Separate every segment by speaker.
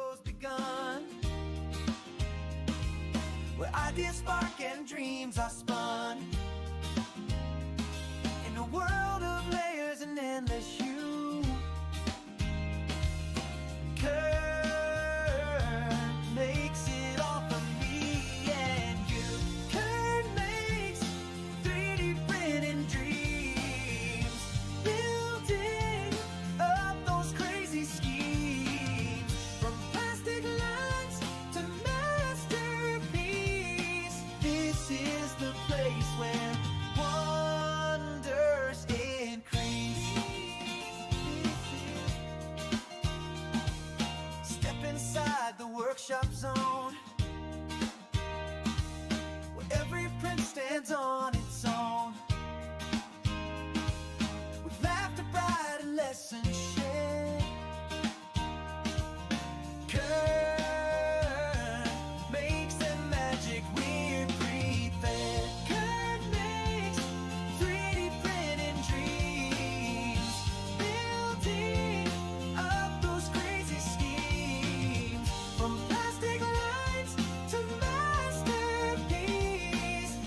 Speaker 1: show's begun, where ideas spark and dreams are spun. In a world of layers and endless hue, Kurt makes it all for me and you. Kurt makes 3D printing dreams, building up those crazy schemes. From plastic lines to masterpiece, this is the place where wonders increase. Step inside the workshop zone, where every print stands on its own, with laughter, pride, and lessons shared. Kurt makes the magic we're prepared. Kurt makes 3D printing dreams, building up those crazy schemes. From plastic lines to masterpiece,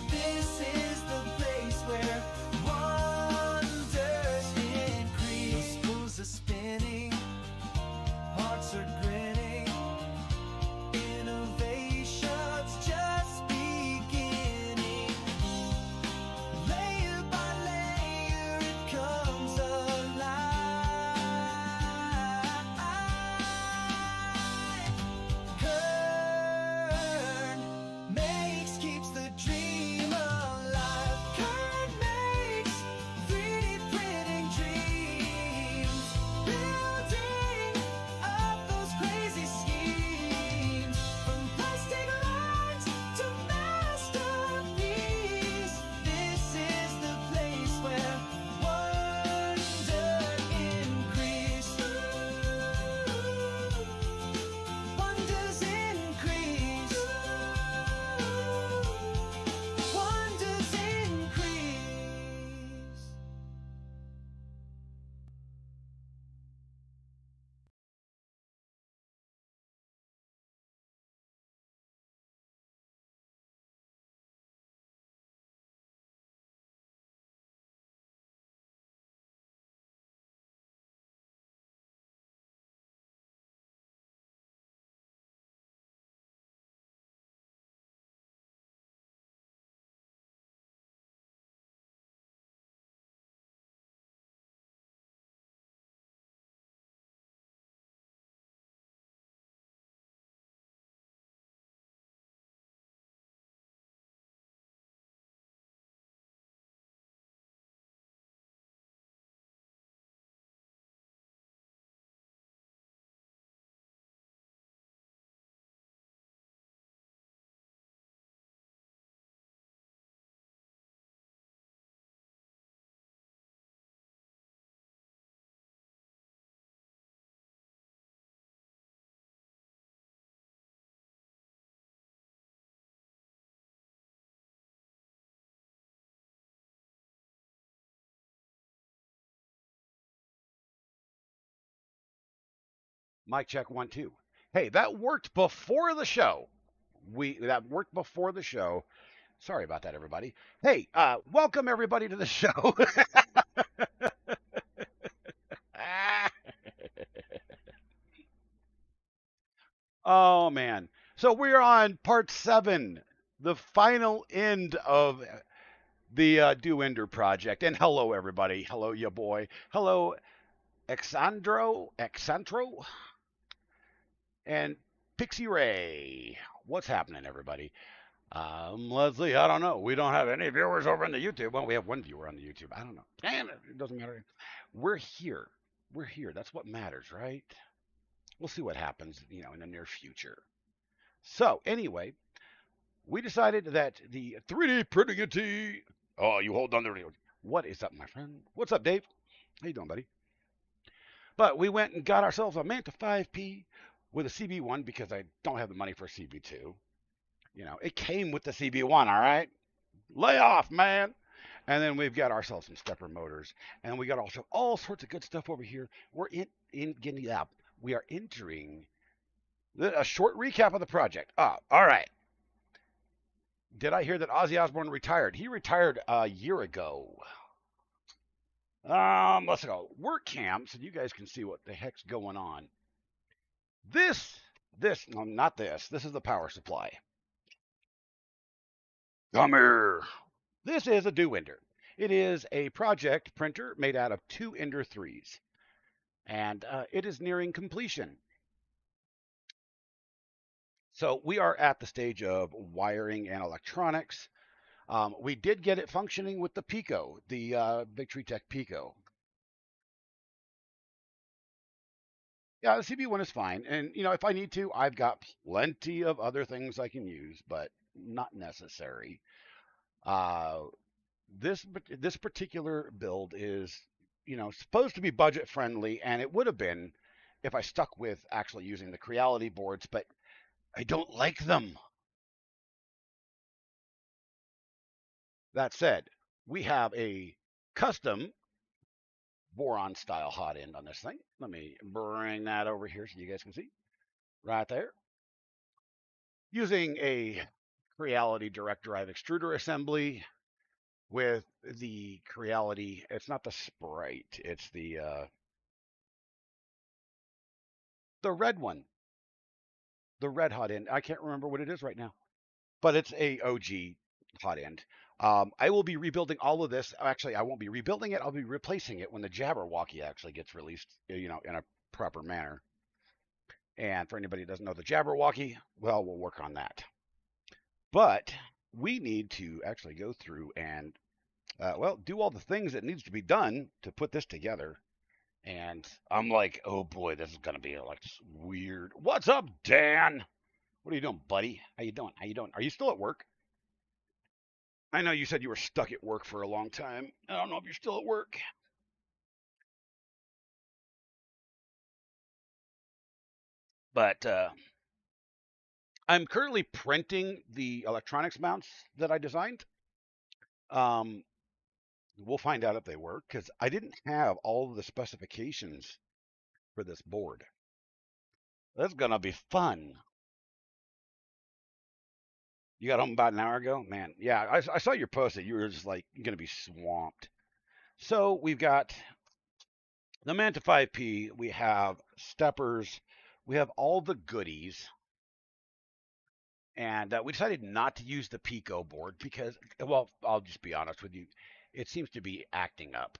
Speaker 1: this is the place where wonders increase. Those spools are spinning, hearts are grinning, innovation's just beginning. Layer by layer it comes alive. Kurt keeps the dream alive. Kurt makes 3D printing dreams, building up those crazy schemes. From plastic lines to masterpiece, this is the place where wonder increase. Wonders increase. Wonders increase.
Speaker 2: Mic check 1 2. Hey, that worked before the show. That worked before the show. Sorry about that, everybody. Hey, welcome everybody to the show. Oh man. So we're on part 7, the final end of the DUENDER project. And hello everybody. Hello ya boy. Hello Exandro, and Pixie Ray. What's happening, everybody? Leslie, I don't know. We don't have any viewers over on the YouTube. Well, we have one viewer on the YouTube. I don't know. Damn it. It doesn't matter. We're here. We're here. That's what matters, right? We'll see what happens, in the near future. So, anyway, we decided that the 3D printing it. Oh, you hold on there. What is up, my friend? What's up, Dave? How you doing, buddy? But we went and got ourselves a Manta 5P with a CB1 because I don't have the money for a CB2. It came with the CB1, all right? Lay off, man. And then we've got ourselves some stepper motors, and we got also all sorts of good stuff over here. We're in getting up. We are entering A short recap of the project. All right. Did I hear that Ozzy Osbourne retired? He retired a year ago. Let's go. Work cam so you guys can see what the heck's going on. No, not this. This is the power supply. Come here. This is a DUENDER. It is a project printer made out of two Ender 3s, and it is nearing completion. So we are at the stage of wiring and electronics. We did get it functioning with the Pico, the Victory Tech Pico. Yeah, the CB1 is fine. And, if I need to, I've got plenty of other things I can use, but not necessary. Uh, this particular build is, supposed to be budget friendly, and it would have been if I stuck with actually using the Creality boards, but I don't like them. That said, we have a custom boron style hot end on this thing. Let me bring that over here so you guys can see. Right there. Using a Creality direct drive extruder assembly with the Creality. It's not the Sprite. It's the red one. The red hot end. I can't remember what it is right now, but it's a OG hot end. I will be rebuilding all of this. Actually, I won't be rebuilding it. I'll be replacing it when the Jabberwocky actually gets released, in a proper manner. And for anybody who doesn't know the Jabberwocky, well, we'll work on that. But we need to actually go through and, do all the things that needs to be done to put this together. And I'm like, oh boy, this is gonna be like weird. What's up, Dan? What are you doing, buddy? How you doing? How you doing? Are you still at work? I know you said you were stuck at work for a long time. I don't know if you're still at work. But I'm currently printing the electronics mounts that I designed. Um, we'll find out if they work because I didn't have all of the specifications for this board. That's gonna be fun. You got home about an hour ago, man. Yeah, I saw your post that you were just like gonna be swamped. So we've got the Manta 5P. We have steppers. We have all the goodies. And we decided not to use the Pico board because, well, I'll just be honest with you, it seems to be acting up.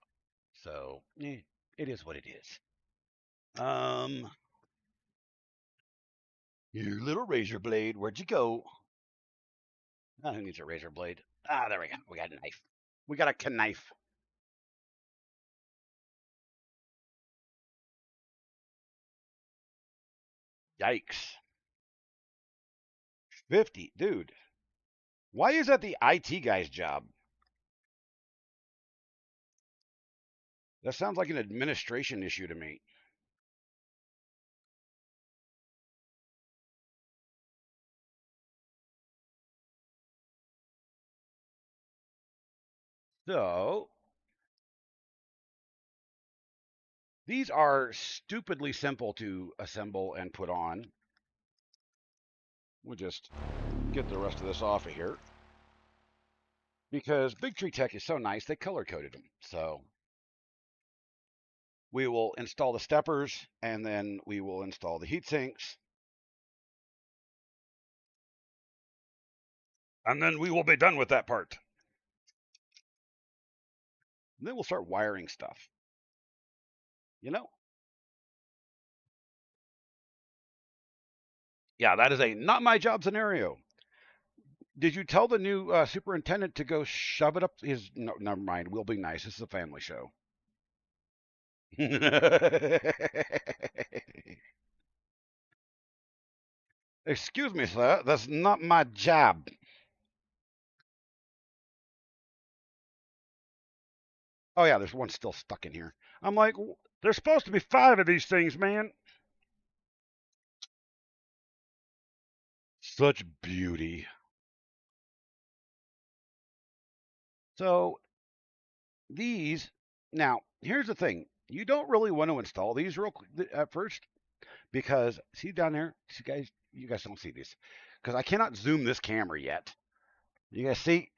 Speaker 2: So it is what it is. Your little razor blade, where'd you go? Oh, who needs a razor blade? There we go. We got a knife. We got a knife. Yikes. 50, dude. Why is that the IT guy's job? That sounds like an administration issue to me. So, these are stupidly simple to assemble and put on. We'll just get the rest of this off of here because Big Tree Tech is so nice, they color coded them. So, we will install the steppers and then we will install the heat sinks. And then we will be done with that part. And then we'll start wiring stuff. You know? Yeah, that is a not my job scenario. Did you tell the new superintendent to go shove it up his? No, never mind. We'll be nice. This is a family show. Excuse me, sir. That's not my job. Oh yeah, there's one still stuck in here. I'm like, there's supposed to be 5 of these things, man. Such beauty. So these now, here's the thing. You don't really want to install these real at first because see down there, see guys, you guys don't see this because I cannot zoom this camera yet. You guys see?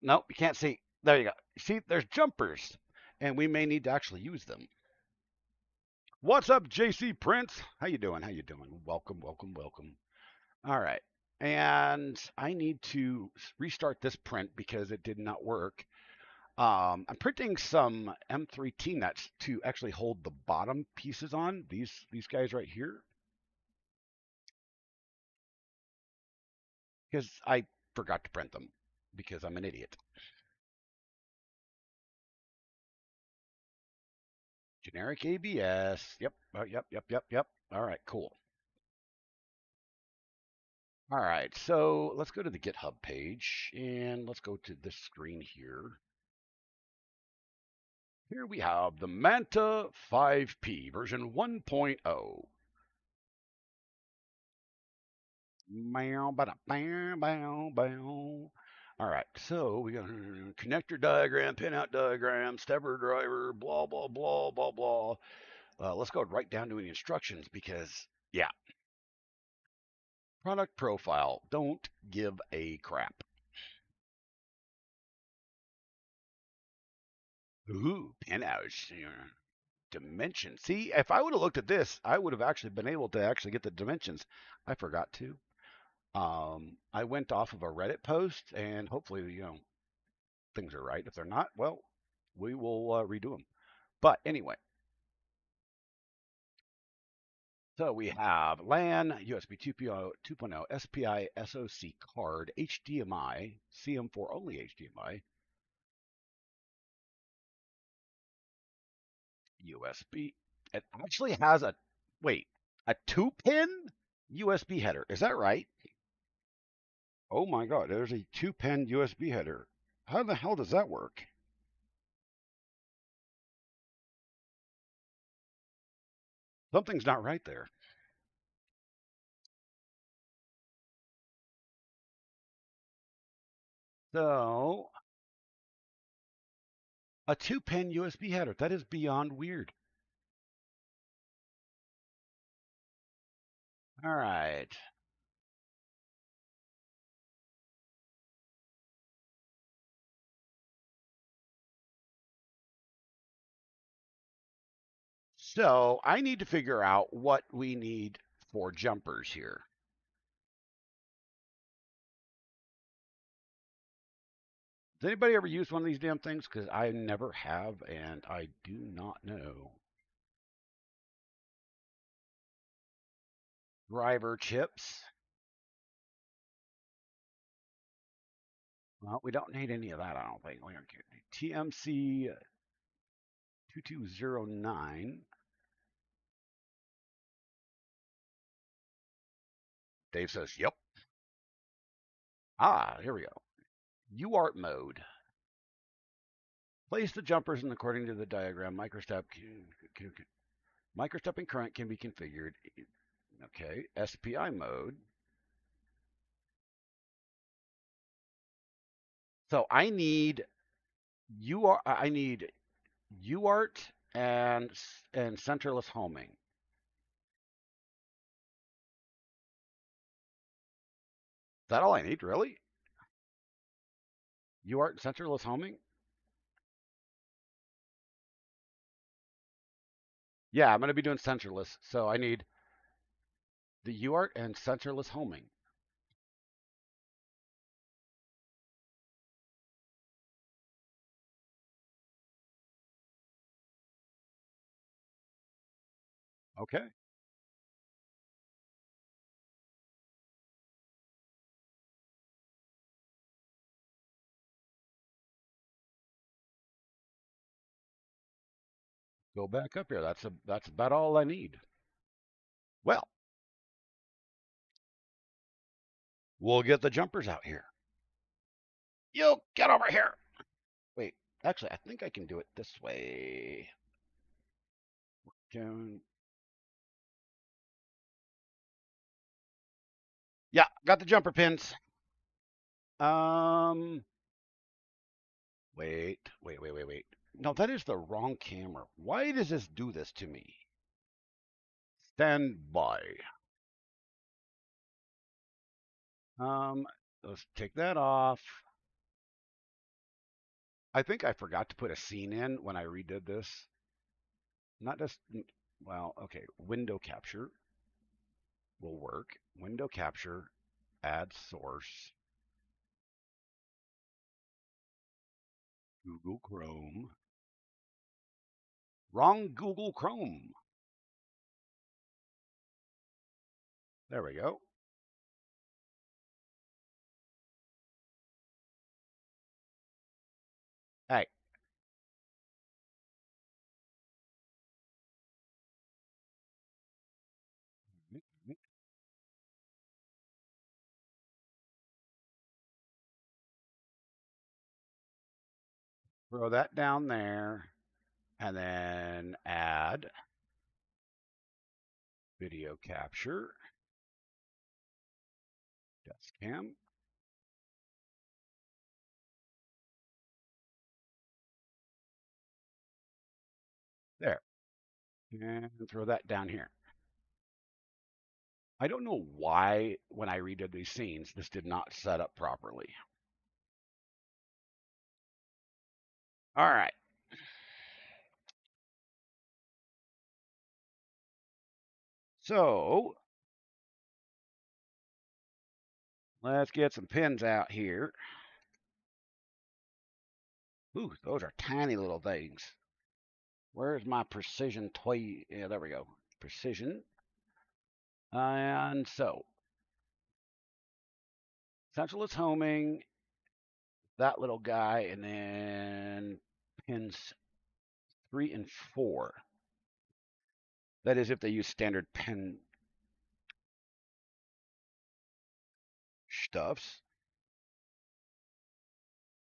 Speaker 2: Nope, you can't see. There you go. See, there's jumpers, and we may need to actually use them. What's up, JC Prince? How you doing? How you doing? Welcome, welcome, welcome. All right. And I need to restart this print because it did not work. I'm printing some M3T nuts to actually hold the bottom pieces on, these guys right here, because I forgot to print them because I'm an idiot. Generic ABS. Yep. Yep. Yep. Yep. Yep. All right. Cool. All right. So let's go to the GitHub page and let's go to this screen here. Here we have the Manta 5P version 1.0. Bow, bada, bow, bow, bow. All right, so we got connector diagram, pinout diagram, stepper driver, blah, blah, blah, blah, blah. Let's go right down to the instructions because, yeah, product profile. Don't give a crap. Ooh, pinouts. Dimension. See, if I would have looked at this, I would have actually been able to actually get the dimensions. I forgot to. I went off of a Reddit post, and hopefully, things are right. If they're not, well, we will redo them. But anyway, so we have LAN, USB 2.0, SPI, SoC card, HDMI, CM4 only HDMI, USB. It actually has a 2-pin USB header. Is that right? Oh my God, there's a 2-pin USB header. How the hell does that work? Something's not right there. So, a 2-pin USB header. That is beyond weird. All right. So, I need to figure out what we need for jumpers here. Has anybody ever used one of these damn things? Because I never have, and I do not know. Driver chips. Well, we don't need any of that, I don't think. TMC 2209. Dave says, yep. Ah, here we go. UART mode. Place the jumpers in according to the diagram. Microstepping current can be configured. Okay. SPI mode. So I need UART and centerless homing. Is that all I need, really? UART and centerless homing? Yeah, I'm going to be doing centerless. So I need the UART and centerless homing. Okay. Go back up here. That's about all I need. Well, we'll get the jumpers out here. You get over here. Wait, actually, I think I can do it this way. Can, yeah, got the jumper pins. Um, wait. No, that is the wrong camera. Why does this do this to me? Stand by. Um, let's take that off. I think I forgot to put a scene in when I redid this. Not just, well, okay, window capture will work. Window capture, add source, Google Chrome. Wrong Google Chrome. There we go. Hey, throw that down there and then add video capture, desk cam. There. And throw that down here. I don't know why, when I redid these scenes, this did not set up properly. All right. So let's get some pins out here. Ooh, those are tiny little things. Where's my precision toy? Yeah, there we go. Precision. And so, central is homing, that little guy, and then pins 3 and 4. That is if they use standard pin stuffs.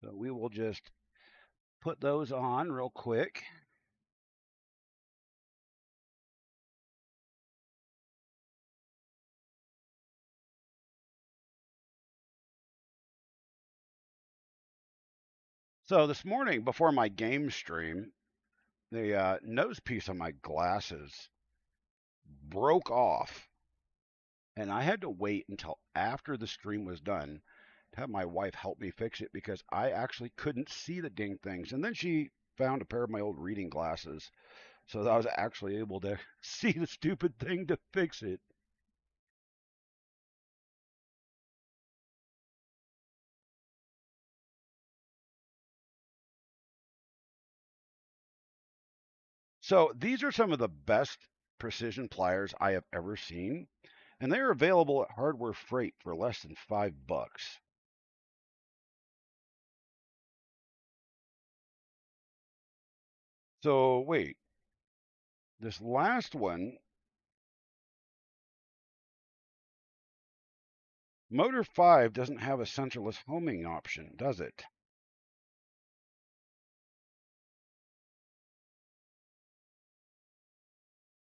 Speaker 2: So we will just put those on real quick. So this morning, before my game stream, the nose piece on my glasses broke off, and I had to wait until after the stream was done to have my wife help me fix it because I actually couldn't see the ding things. And then she found a pair of my old reading glasses, so that I was actually able to see the stupid thing to fix it. So these are some of the best precision pliers I have ever seen, and they are available at Hardware Freight for less than $5. So wait, this last one, Motor 5 doesn't have a centerless homing option, does it?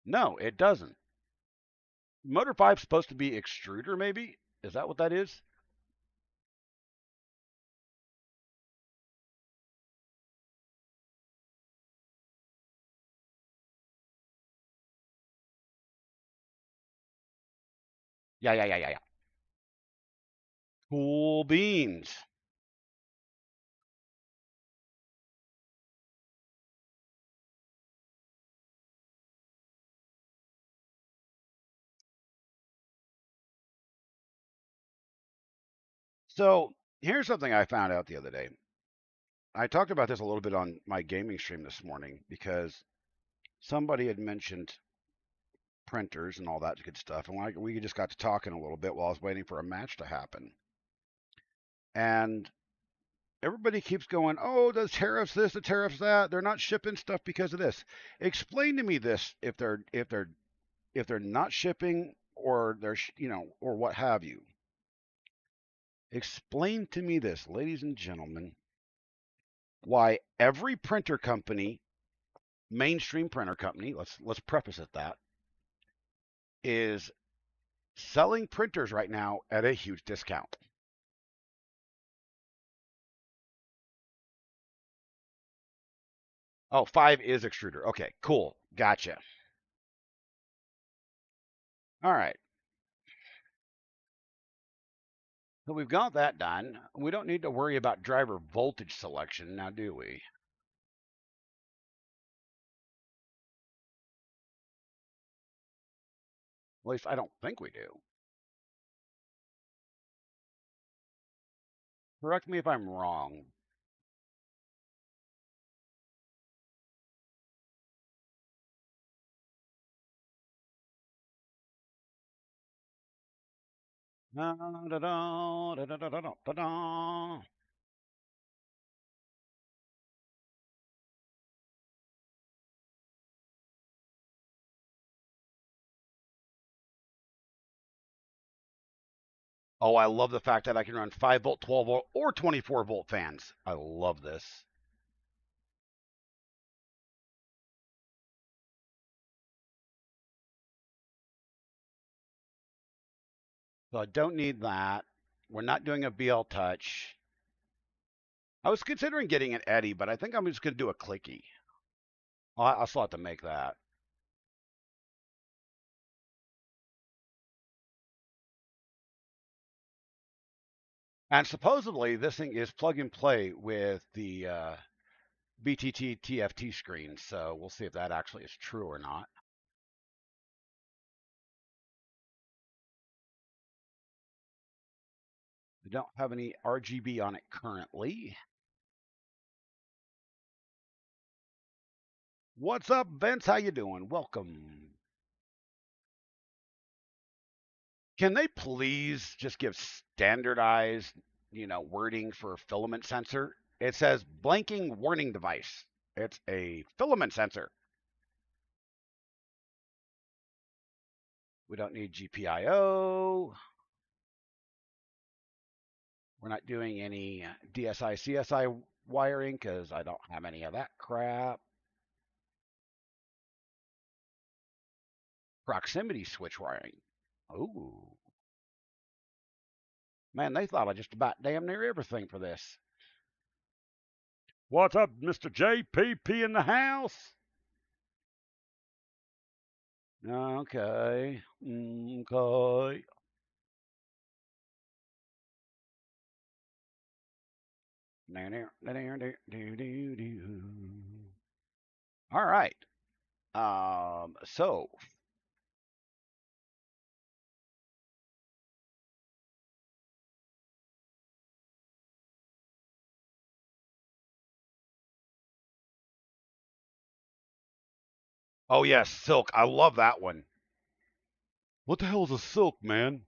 Speaker 2: No, it doesn't. Motor 5 is supposed to be extruder, maybe? Is that what that is? Yeah. Cool beans. So here's something I found out the other day. I talked about this a little bit on my gaming stream this morning because somebody had mentioned printers and all that good stuff. And we just got to talking a little bit while I was waiting for a match to happen. And everybody keeps going, "Oh, the tariffs this, the tariffs that. They're not shipping stuff because of this." Explain to me this if they're not shipping or they're or what have you. Explain to me this, ladies and gentlemen, why every printer company, mainstream printer company, let's preface it that, is selling printers right now at a huge discount. Oh, 5 is extruder. Okay, cool. Gotcha. All right. So we've got that done. We don't need to worry about driver voltage selection now, do we? At least I don't think we do. Correct me if I'm wrong. Da, da, da, da, da, da, da, da, da. Oh, I love the fact that I can run 5 volt, 12 volt, or 24-volt fans. I love this. So I don't need that. We're not doing a BL touch. I was considering getting an Eddy, but I think I'm just going to do a clicky. I'll still have to make that. And supposedly this thing is plug and play with the BTT TFT screen, so we'll see if that actually is true or not. We don't have any RGB on it currently. What's up, Vince? How you doing? Welcome. Can they please just give standardized, wording for filament sensor? It says blanking warning device. It's a filament sensor. We don't need GPIO. We're not doing any DSI, CSI wiring because I don't have any of that crap. Proximity switch wiring. Ooh. Man, they thought of just about damn near everything for this. What's up, Mr. JPP in the house? Okay. Okay. All right. So oh yes, silk. I love that one. What the hell is a silk, man?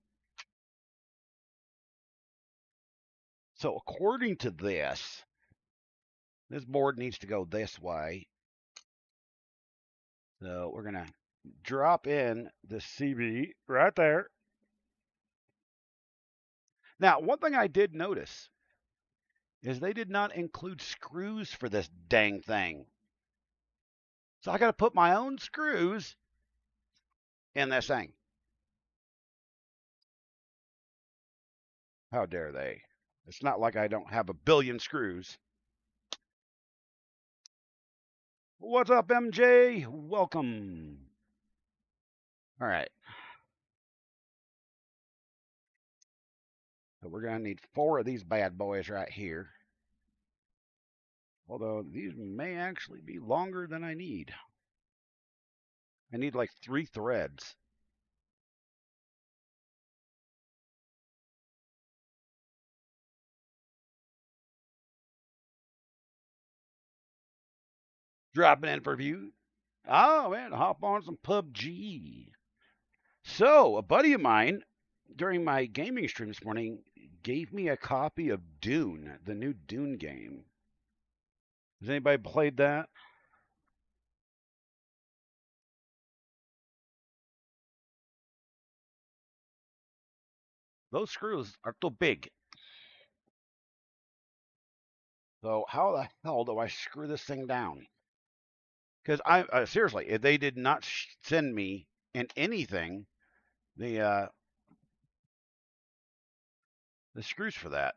Speaker 2: So according to this board needs to go this way. So we're gonna drop in the CB right there. Now, one thing I did notice is they did not include screws for this dang thing. So I got to put my own screws in this thing. How dare they? It's not like I don't have a billion screws. What's up, MJ? Welcome. All right. So we're going to need 4 of these bad boys right here. Although these may actually be longer than I need. I need like 3 threads. Dropping in for view. Oh, man, hop on some PUBG. So, a buddy of mine during my gaming stream this morning gave me a copy of Dune, the new Dune game. Has anybody played that? Those screws are too big. So how the hell do I screw this thing down? Because I seriously, they did not send me in anything the the screws for that.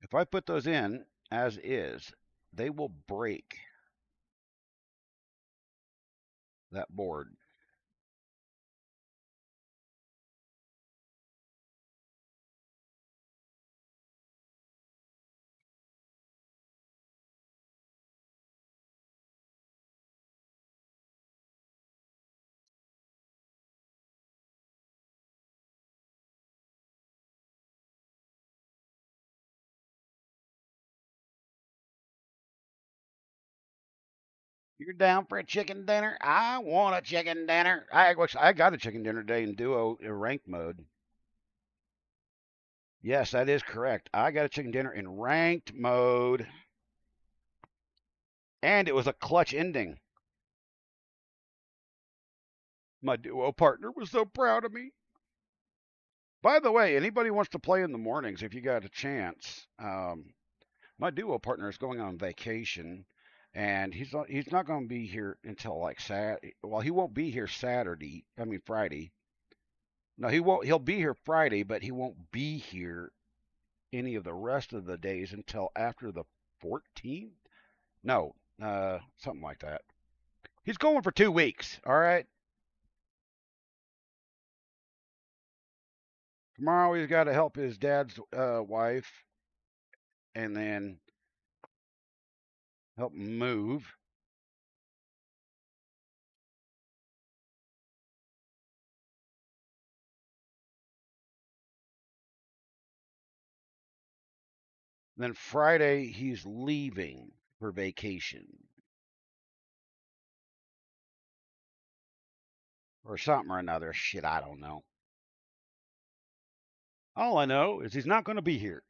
Speaker 2: If I put those in as is, they will break. that board. You're down for a chicken dinner? I want a chicken dinner. I got a chicken dinner today in duo in ranked mode. Yes, that is correct. I got a chicken dinner in ranked mode, and it was a clutch ending. My duo partner was so proud of me. By the way, anybody wants to play in the mornings if you got a chance? My duo partner is going on vacation, and he's not going to be here until like Well, he won't be here Saturday. I mean Friday. No, he won't. He'll be here Friday, but he won't be here any of the rest of the days until after the 14th. No, something like that. He's going for 2 weeks. All right. Tomorrow he's got to help his dad's wife, and then help move. Then Friday he's leaving for vacation or something or another. Shit, I don't know. All I know is he's not going to be here.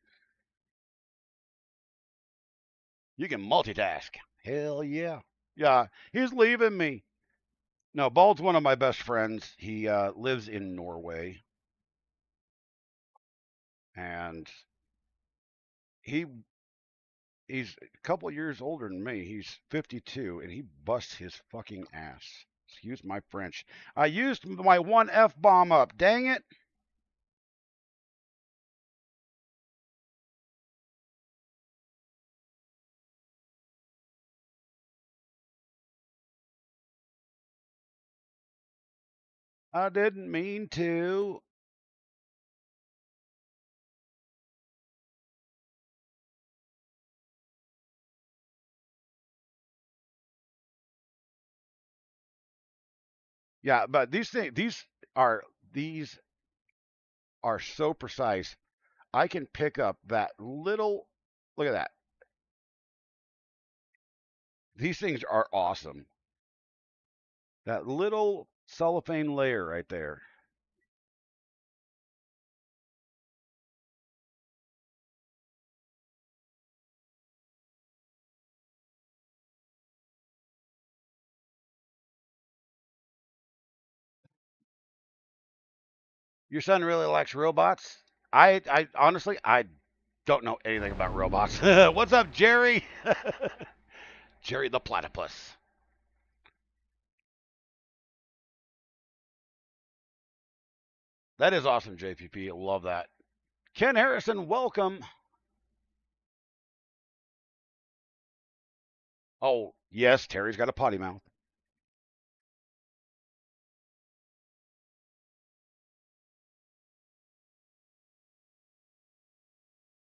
Speaker 2: You can multitask. Hell yeah. Yeah, he's leaving me. No, Bald's one of my best friends. He lives in Norway, and he he's a couple years older than me. He's 52, and he busts his fucking ass. Excuse my French. I used my one F bomb up. Dang it. I didn't mean to. Yeah, but these are so precise. I can pick up that little. Look at that. These things are awesome. That little cellophane layer right there. Your son really likes robots. I honestly, I don't know anything about robots. What's up, Jerry? Jerry the platypus. That is awesome, JPP. Love that. Ken Harrison, welcome. Oh, yes, Terry's got a potty mouth.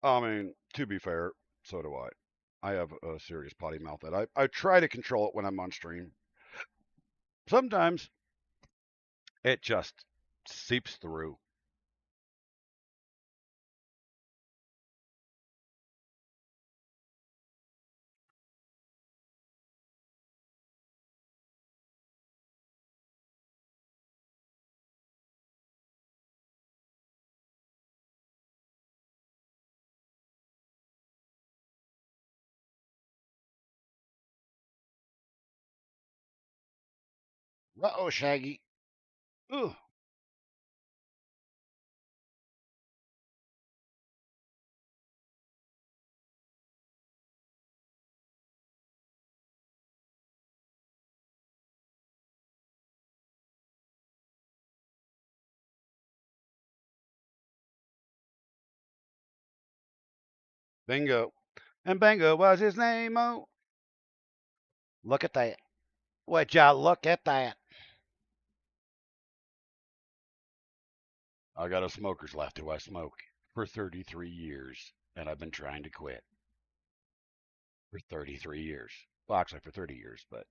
Speaker 2: I mean, to be fair, so do I. I have a serious potty mouth that I try to control it when I'm on stream. Sometimes it just seeps through. Uh-oh, Shaggy. Ooh, bingo. And Bango was his name. Oh, look at that. Would ya look at that? I got a smoker's left. Do I smoke? For 33 years, and I've been trying to quit for 33 years. Well, actually, for 30 years, but.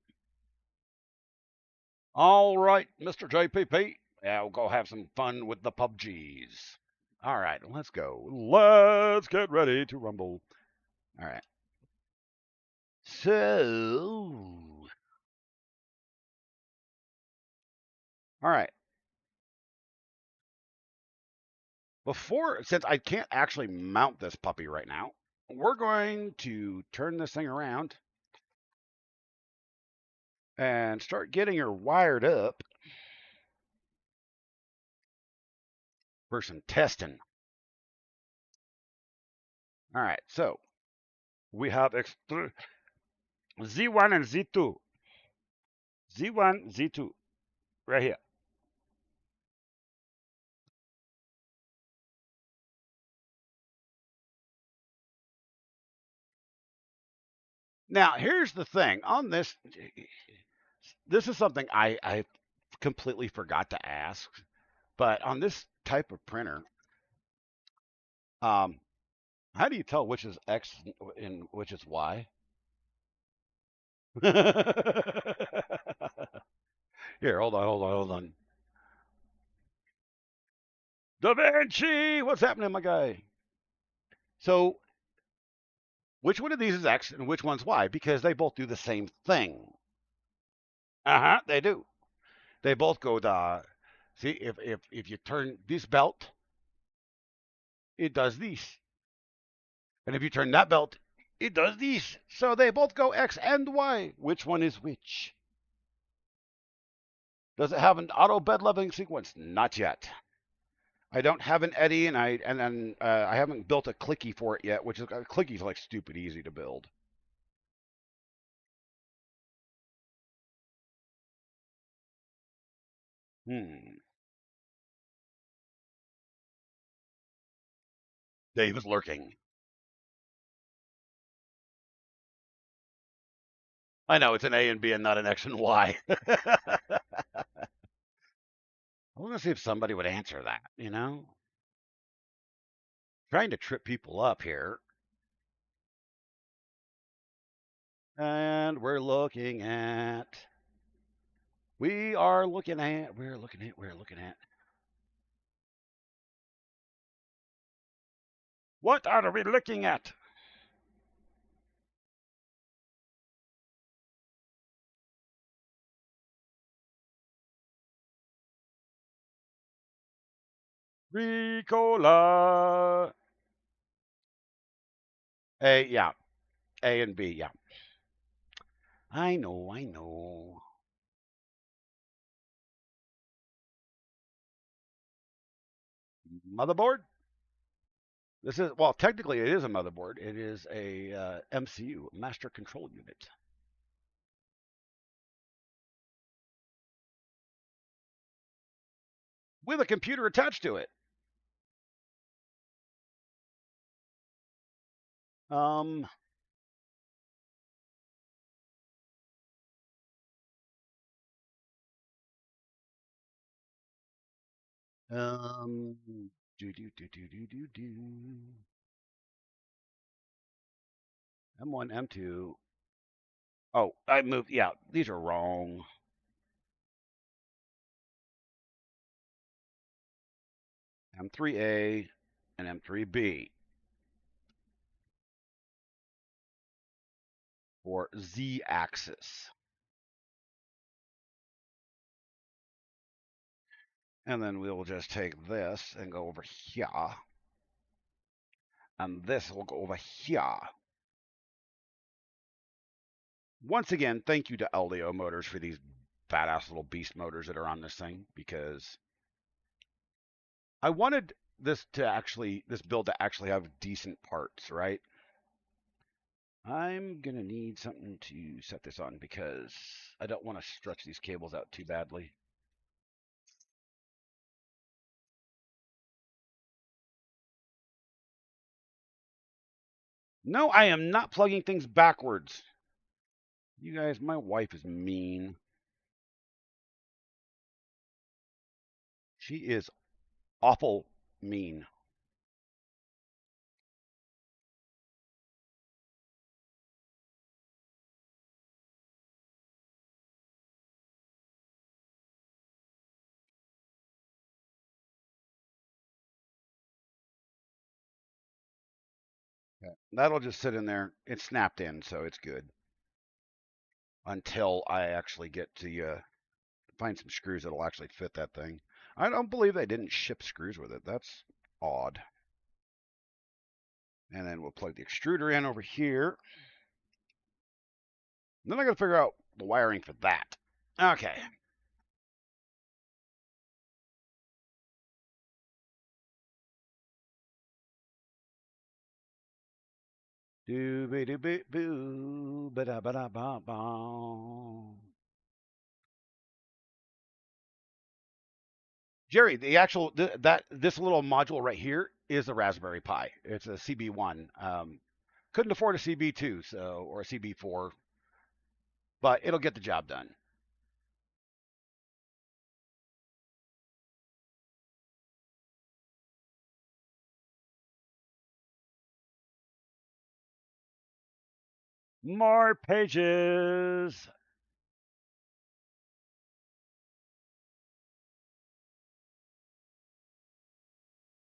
Speaker 2: All right, Mr. JPP. Yeah, we'll go have some fun with the PUBGs. All right, let's go. Let's get ready to rumble. All right. So, all right. Since I can't actually mount this puppy right now, we're going to turn this thing around and start getting her wired up for some testing. All right, so we have Z1 and Z2. Z1, Z2, right here. Now, here's the thing on this. This is something I completely forgot to ask, but on this type of printer, um, how do you tell which is X and which is Y? Here, hold on. Da Vinci, what's happening, my guy? So, which one of these is X and which one's Y? Because they both do the same thing. They do. They both go the. See, if you turn this belt, it does this, and if you turn that belt, it does this. So they both go X and Y. Which one is which? Does it have an auto bed leveling sequence? Not yet. I don't have an eddy, and I haven't built a clicky for it yet, which is clicky's like stupid easy to build. Hmm. Dave is lurking. I know it's an A and B and not an X and Y. I want to see if somebody would answer that. Trying to trip people up here, and we're looking at. What are we looking at? Ricola. Yeah, A and B, yeah. I know. Motherboard? This is, well, technically it is a motherboard. It is a MCU, Master Control Unit. With a computer attached to it. Um, um, do. M1, M2. Oh, I moved. Yeah, these are wrong. M3A and M3B for Z axis. And then we'll just take this and go over here. And this will go over here. Once again, thank you to LDO Motors for these badass little beast motors that are on this thing, because I wanted this build to actually have decent parts, right? I'm going to need something to set this on because I don't want to stretch these cables out too badly. No, I am not plugging things backwards. You guys, my wife is mean. She is awful mean. Okay. That'll just sit in there. It's snapped in, so it's good until I actually get to find some screws that'll actually fit that thing. I don't believe they didn't ship screws with it. That's odd. And then we'll plug the extruder in over here. Then I got to figure out the wiring for that. Okay. Do be do be boo ba da ba da ba ba. Jerry, the actual that this little module right here is a Raspberry Pi. It's a CB1. Couldn't afford a CB2, so or a CB4, but it'll get the job done. More pages.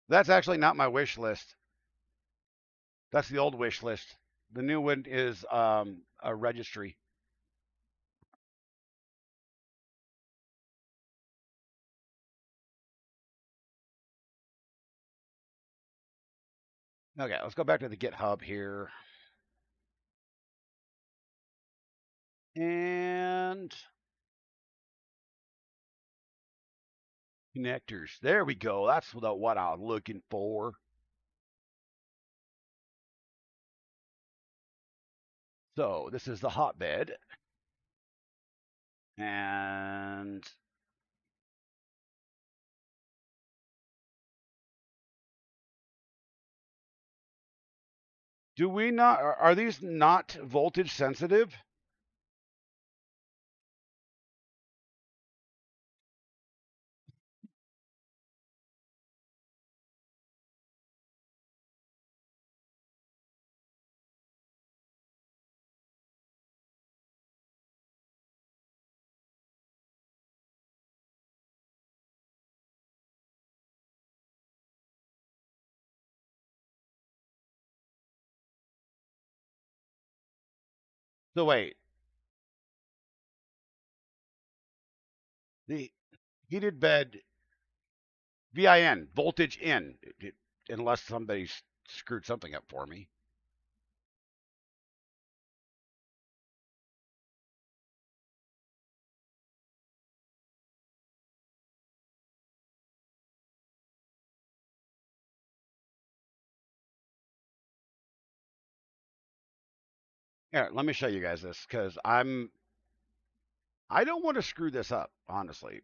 Speaker 2: That's actually not my wish list. That's the old wish list. The new one is a registry. Okay, let's go back to the GitHub here. And connectors. There we go. That's what I was looking for. So this is the hotbed. And do we not, are these not voltage sensitive? So wait, the heated bed VIN, voltage in, unless somebody's screwed something up for me. Here, let me show you guys this because I don't want to screw this up, honestly.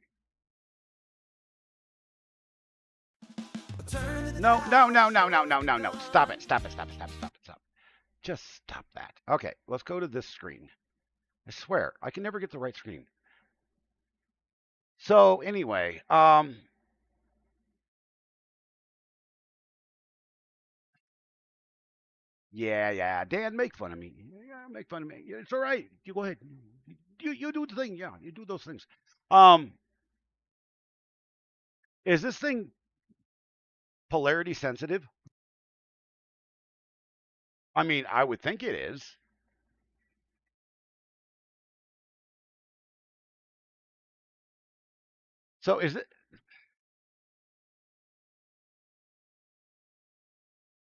Speaker 2: No, no, no, no, no, no, no, no. Stop it. Stop it. Stop it. Stop it. Stop it. Stop it. Just stop that. Okay, let's go to this screen. I swear, I can never get the right screen. So anyway, yeah, yeah. Dan, make fun of me. Yeah, make fun of me. Yeah, it's all right. You go ahead. You do the thing. Yeah, you do those things. Um, is this thing polarity sensitive? I mean, I would think it is. So is it?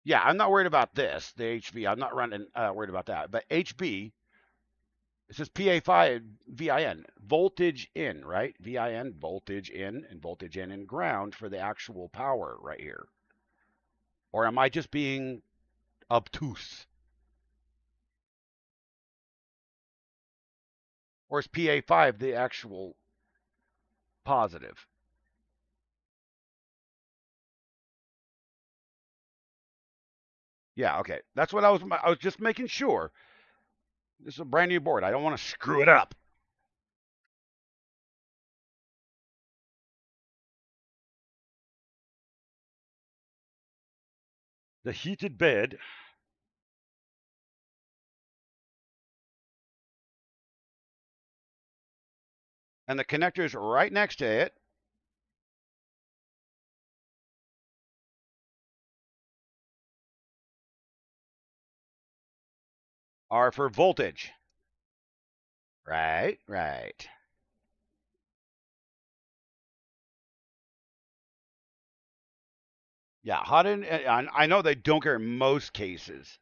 Speaker 2: Yeah, I'm not worried about this. The HV. I'm not running worried about that. But HB, it says PA5 VIN voltage in, right? VIN voltage in and voltage in and ground for the actual power right here. Or am I just being obtuse? Or is PA5 the actual positive? Yeah, okay. That's what I was just making sure. This is a brand new board. I don't want to screw it up. The heated bed. And the connectors right next to it are for voltage. Right, right. Yeah, hot and I know they don't care in most cases,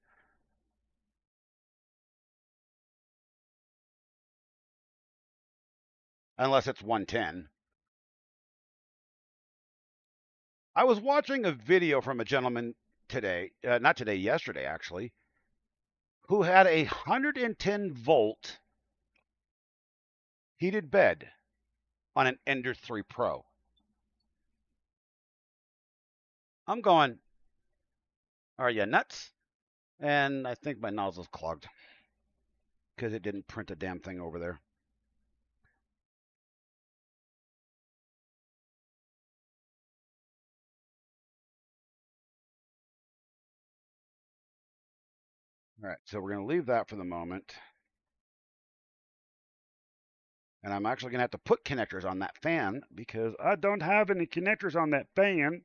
Speaker 2: unless it's 110. I was watching a video from a gentleman today, not today, yesterday actually, who had a 110 volt heated bed on an Ender 3 Pro. I'm going, are you nuts? And I think my nozzle's clogged because it didn't print a damn thing over there. All right, so we're going to leave that for the moment. And I'm actually going to have to put connectors on that fan because I don't have any connectors on that fan.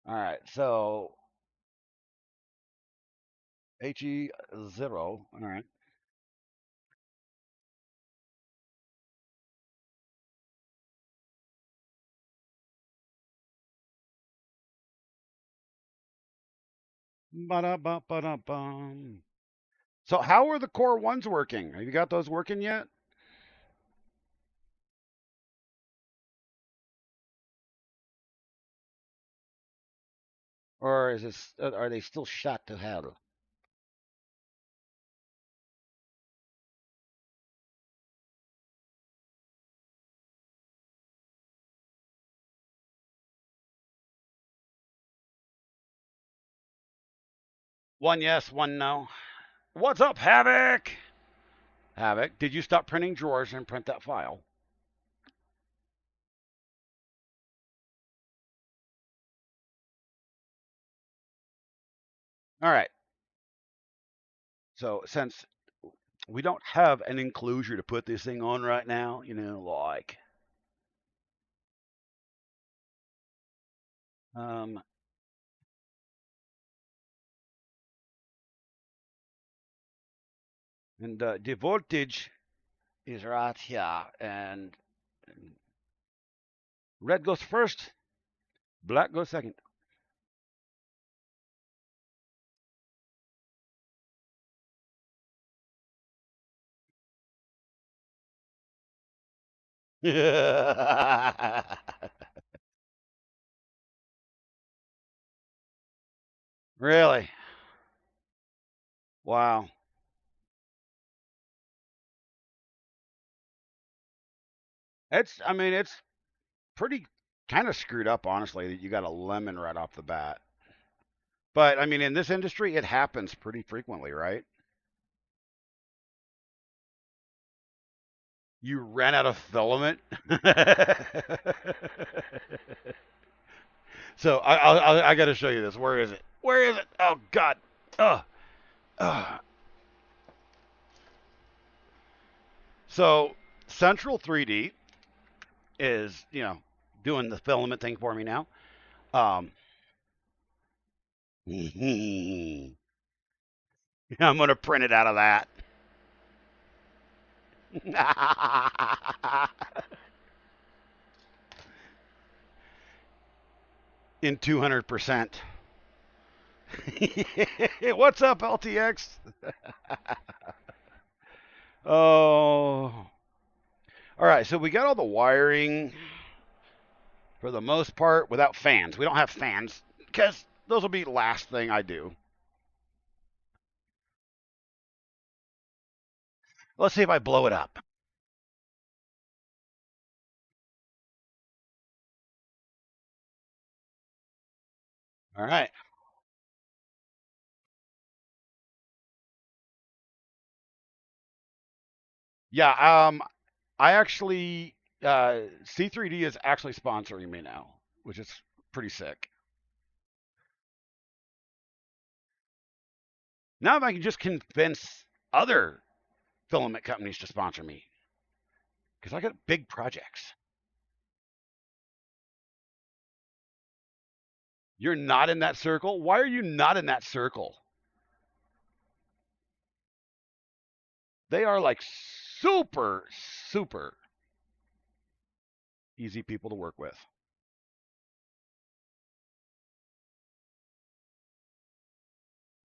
Speaker 2: All right, so HE0. All right. Ba-da-ba-ba-da-bum. So how are the core ones working? Have you got those working yet? Or is this are they still shot to hell? One yes, one no. What's up, Havoc? Havoc, did you stop printing drawers and print that file? All right. So since we don't have an enclosure to put this thing on right now, like um and the voltage is right here and red goes first, black goes second. Really? Wow. It's pretty kind of screwed up, honestly, that you got a lemon right off the bat. But I mean, in this industry, it happens pretty frequently, right? You ran out of filament. So I got to show you this. Where is it? Where is it? Oh God. Oh. Oh. So Central 3D is doing the filament thing for me now. Um, I'm gonna print it out of that. In 200%. What's up, LTX? Oh. All right, so we got all the wiring for the most part without fans. We don't have fans because those will be the last thing I do. Let's see if I blow it up. All right. Yeah, I actually C3D is actually sponsoring me now, which is pretty sick. Now if I can just convince other filament companies to sponsor me, because I got big projects. You're not in that circle? Why are you not in that circle? They are like super, super easy people to work with.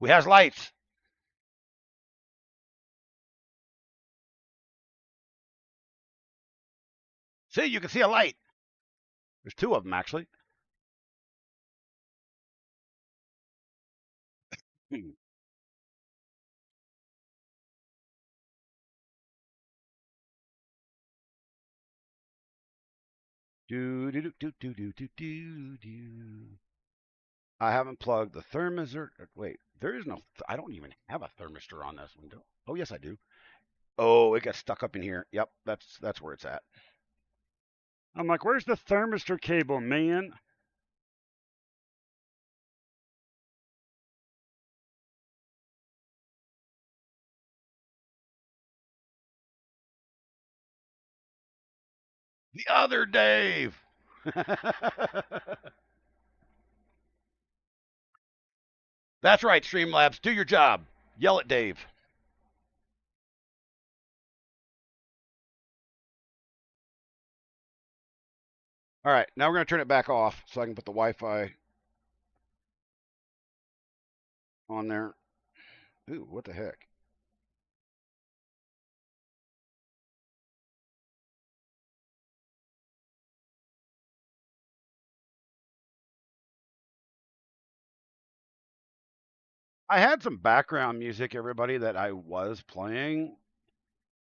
Speaker 2: Who has lights? See, you can see a light. There's two of them actually. Do do do do do do do do do. I haven't plugged the thermistor. Wait, there is no. I don't even have a thermistor on this window. Oh yes, I do. Oh, it got stuck up in here. Yep, that's where it's at. I'm like, where's the thermistor cable, man? The other Dave. That's right, StreamLabs. Do your job. Yell at Dave. All right, now we're going to turn it back off so I can put the Wi-Fi on there. Ooh, what the heck? I had some background music, everybody, that I was playing,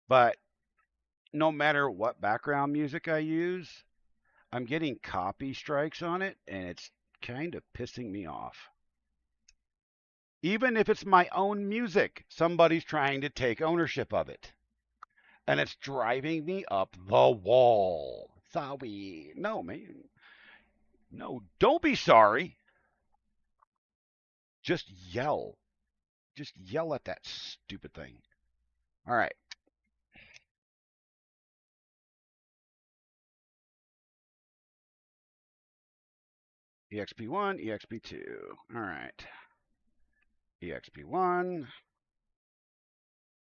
Speaker 2: but no matter what background music I use, I'm getting copy strikes on it, and it's kind of pissing me off. Even if it's my own music, somebody's trying to take ownership of it, and it's driving me up the wall. Sorry. No, man. No, don't be sorry. Just yell. Just yell at that stupid thing. All right. EXP1, EXP2. All right. EXP1,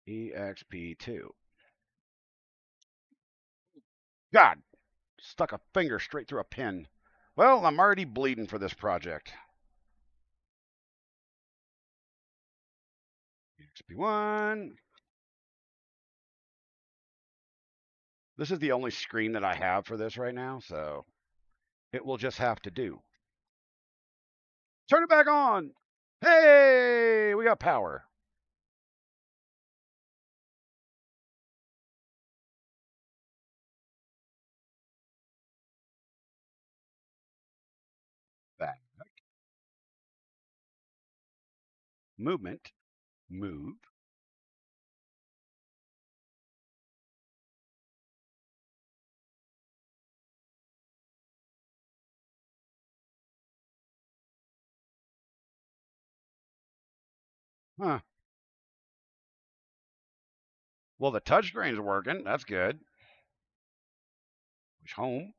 Speaker 2: EXP2. God, stuck a finger straight through a pin. Well, I'm already bleeding for this project. EXP1. This is the only screen that I have for this right now, so it will just have to do. Turn it back on. Hey, we got power. Back. Movement. Move. Huh. Well, the touchscreen's working. That's good. Push home.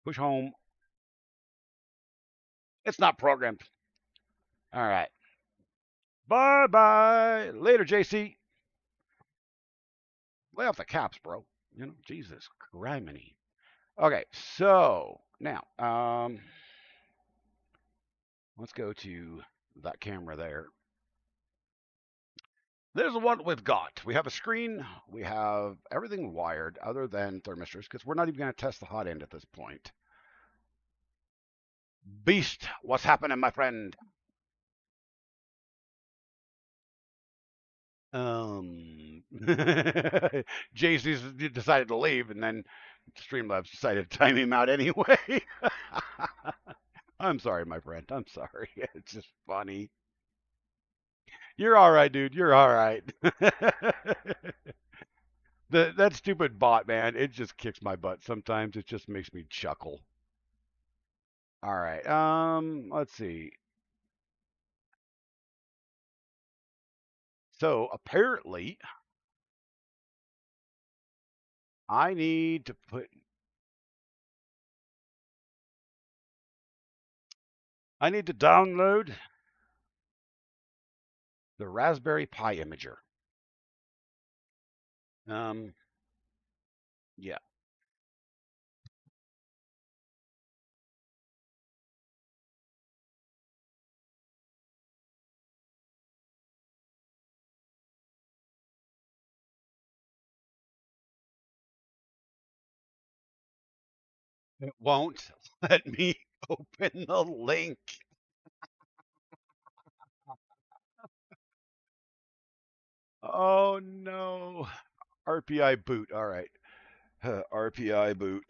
Speaker 2: Push home. It's not programmed. All right. Bye bye. Later, JC. Lay off the caps, bro. You know, Jesus criminy. Okay, so now, let's go to that camera there. There's what we've got. We have a screen. We have everything wired other than thermistors because we're not even going to test the hot end at this point. Beast, what's happening, my friend? JC's decided to leave, and then StreamLabs decided to time him out anyway. I'm sorry, my friend. I'm sorry. It's just funny. You're all right, dude. You're all right. That stupid bot, man, it just kicks my butt sometimes. It just makes me chuckle. All right. Let's see. So apparently, I need to put. I need to download the Raspberry Pi imager. Um, yeah, it won't let me open the link. Oh no. RPI boot. All right. RPI boot.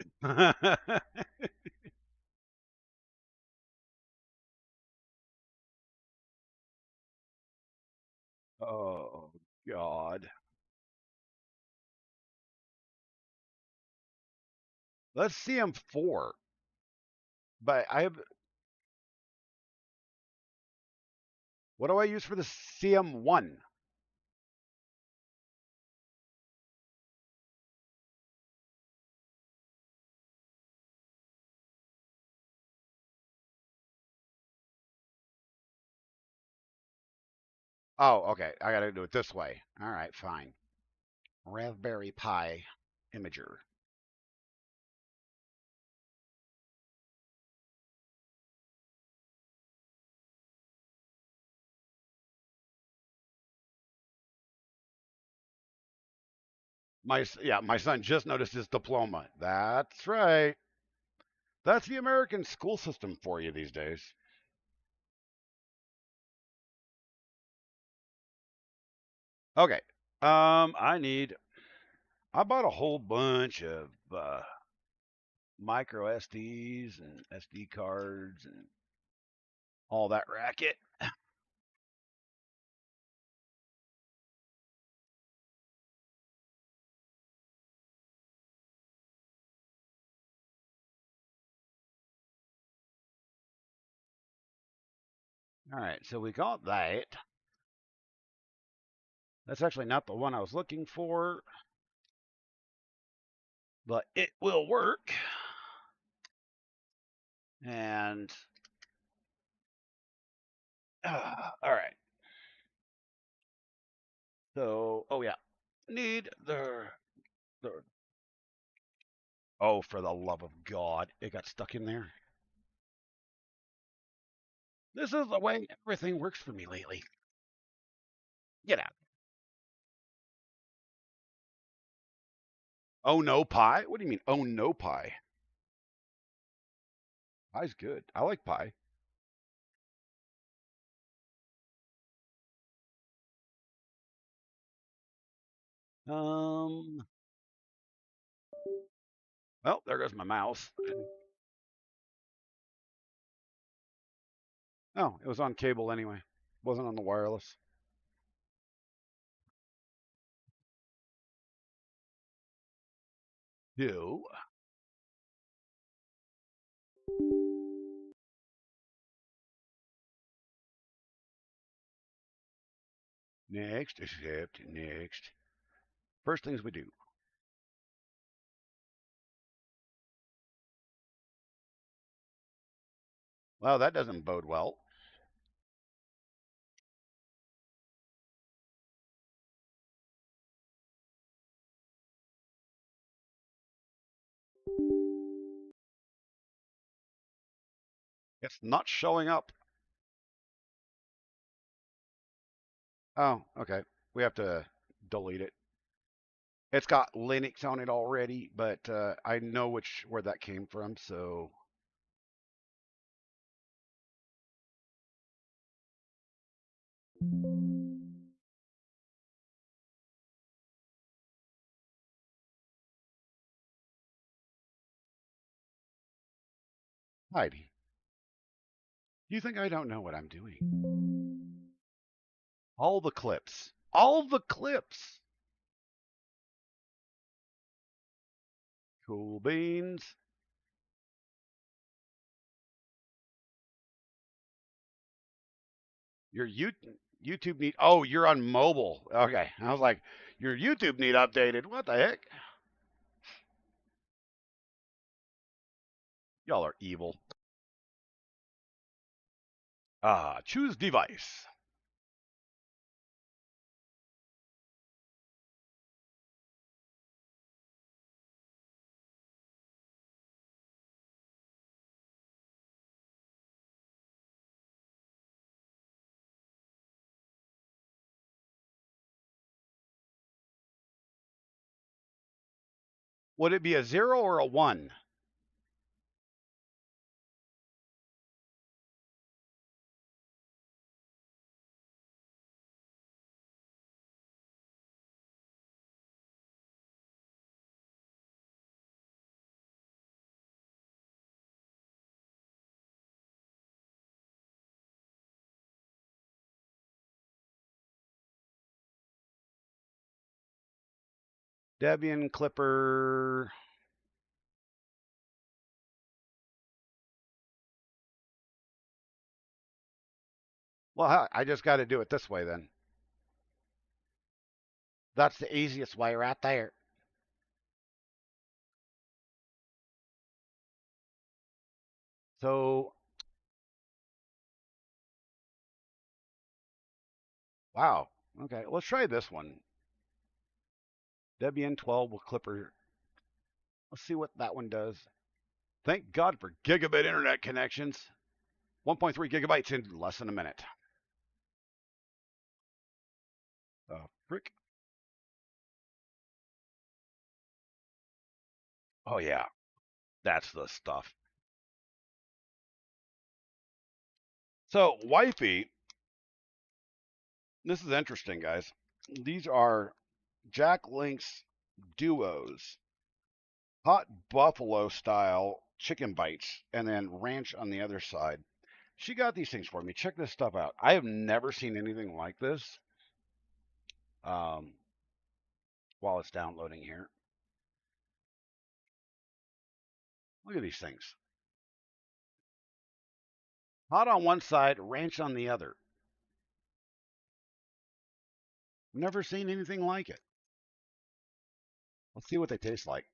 Speaker 2: Oh God. Let's see him 4. But I have. What do I use for the CM1? Oh, okay. I gotta do it this way. All right, fine. Raspberry Pi imager. My son just noticed his diploma. That's right. That's the American school system for you these days. Okay. I need. I bought a whole bunch of micro SDs and SD cards and all that racket. All right, so we got that. That's actually not the one I was looking for, but it will work. And all right. So, oh yeah, need the. Oh, for the love of God, it got stuck in there. This is the way everything works for me lately. Get out. Oh no, pie. What do you mean? Oh no, pie. Pie's good. I like pie. Um. Well, there goes my mouse. Oh, it was on cable anyway. Wasn't on the wireless. Do next, accept next. First things we do. Well, that doesn't bode well. It's not showing up. Oh, okay. We have to delete it. It's got Linux on it already, but I know which where that came from. So, Heidi, you think I don't know what I'm doing? All the clips. All the clips. Cool beans. Your you YouTube need. Oh, you're on mobile. Okay, I was like, your YouTube need updated. What the heck? Y'all are evil. Choose device. Would it be a 0 or a 1? Debian Clipper. Well, I just got to do it this way then. That's the easiest way right there. So, wow. Okay, let's try this one. Debian 12 with Clipper. Let's see what that one does. Thank God for gigabit internet connections. 1.3 gigabytes in less than a minute. Frick. Oh, yeah. That's the stuff. So, Wifey, this is interesting, guys. These are Jack Link's duos, hot buffalo style chicken bites, and then ranch on the other side. She got these things for me. Check this stuff out. I have never seen anything like this. Um, while it's downloading here, look at these things. Hot on one side, ranch on the other. Never seen anything like it. Let's see what they taste like.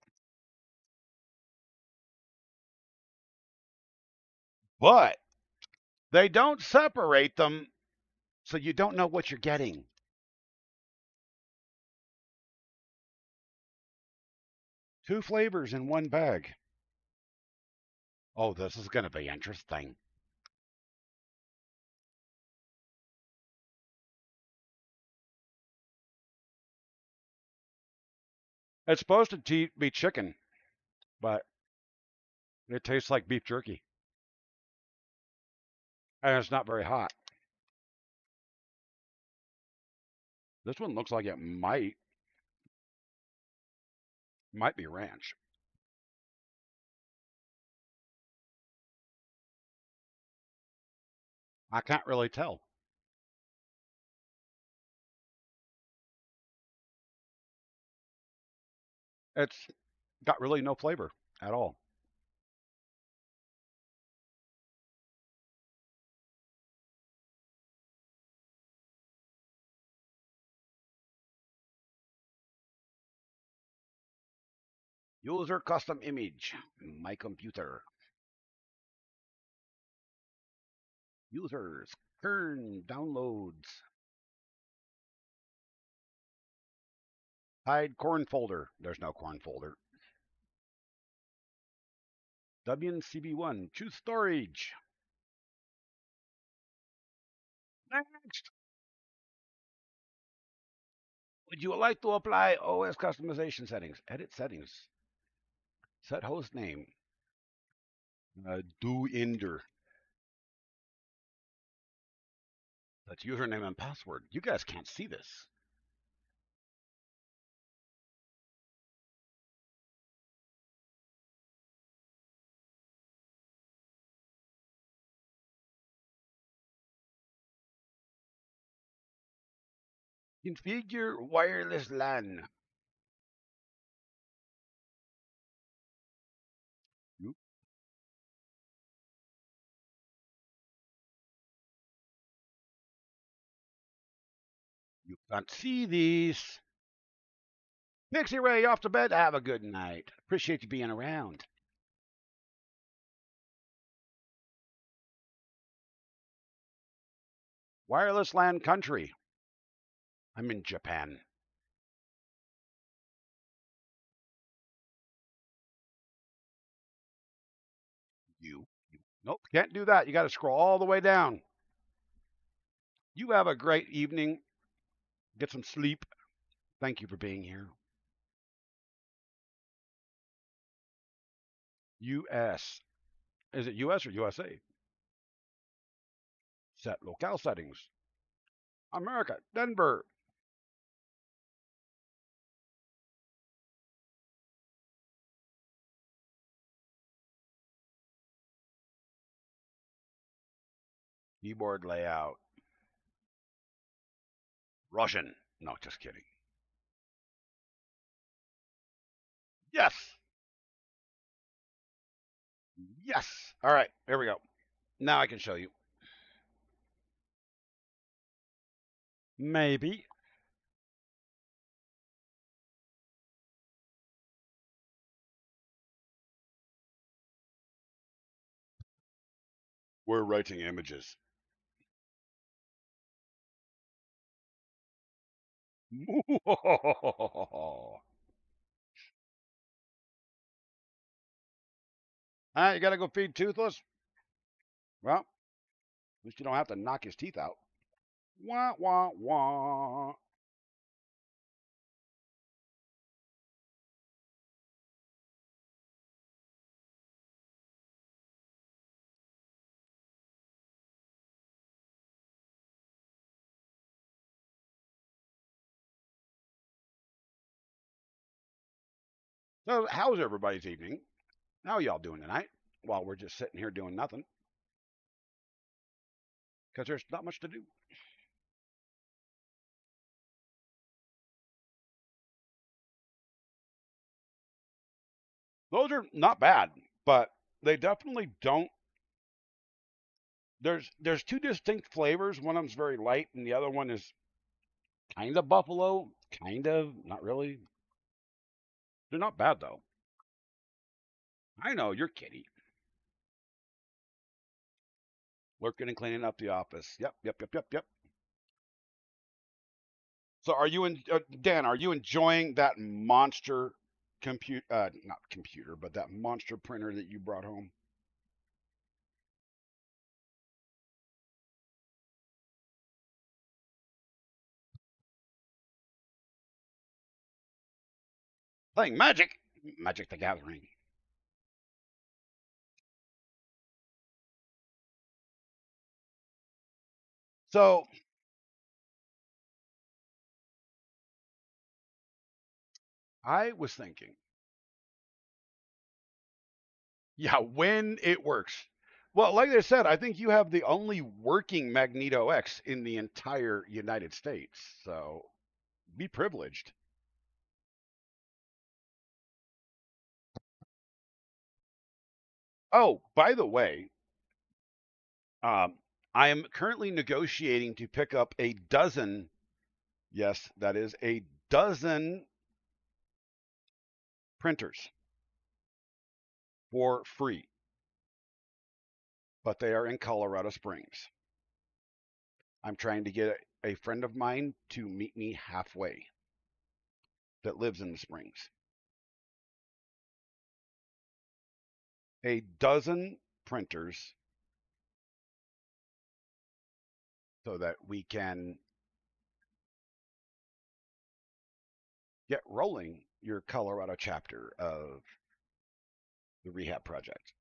Speaker 2: But they don't separate them, so you don't know what you're getting. Two flavors in one bag. Oh, this is going to be interesting. It's supposed to be chicken, but it tastes like beef jerky. And it's not very hot. This one looks like it might be ranch. I can't really tell. It's got really no flavor at all. User custom image. My computer. Users. Kern downloads. Hide corn folder. There's no corn folder. WNCB1. Choose storage. Next. Would you like to apply OS customization settings? Edit settings. Set host name. DUENDER. That's username and password. You guys can't see this. Configure wireless LAN. Don't see these. Pixie Ray off to bed. Have a good night. Appreciate you being around. Wireless Land Country. I'm in Japan. You. Nope, can't do that. You got to scroll all the way down. You have a great evening. Get some sleep. Thank you for being here. U.S. Is it U.S. or USA? Set locale settings. America, Denver. Keyboard layout. Russian. No, just kidding. Yes. Yes. All right, here we go. Now I can show you. Maybe. We're writing images. You gotta go feed Toothless? Well, at least you don't have to knock his teeth out. Wah, wah, wah. So, how's everybody's evening? How y'all doing tonight? While we're just sitting here doing nothing, because there's not much to do. Those are not bad, but they definitely don't. There's two distinct flavors. One of them's very light, and the other one is kind of buffalo, kind of not really. They're not bad though. I know you're kitty working and cleaning up the office. Yep, yep, yep, yep, yep. So are you in Dan? Are you enjoying that monster compute? Not computer, but that monster printer that you brought home? Playing Magic, Magic the Gathering. So I was thinking, yeah, when it works. Well, like I said, I think you have the only working Magneto X in the entire United States. So be privileged. Oh, by the way, um, I am currently negotiating to pick up a dozen. Yes, that is a dozen printers for free, but they are in Colorado Springs. I'm trying to get a friend of mine to meet me halfway that lives in the Springs. A dozen printers so that we can get rolling your Colorado chapter of the rehab project.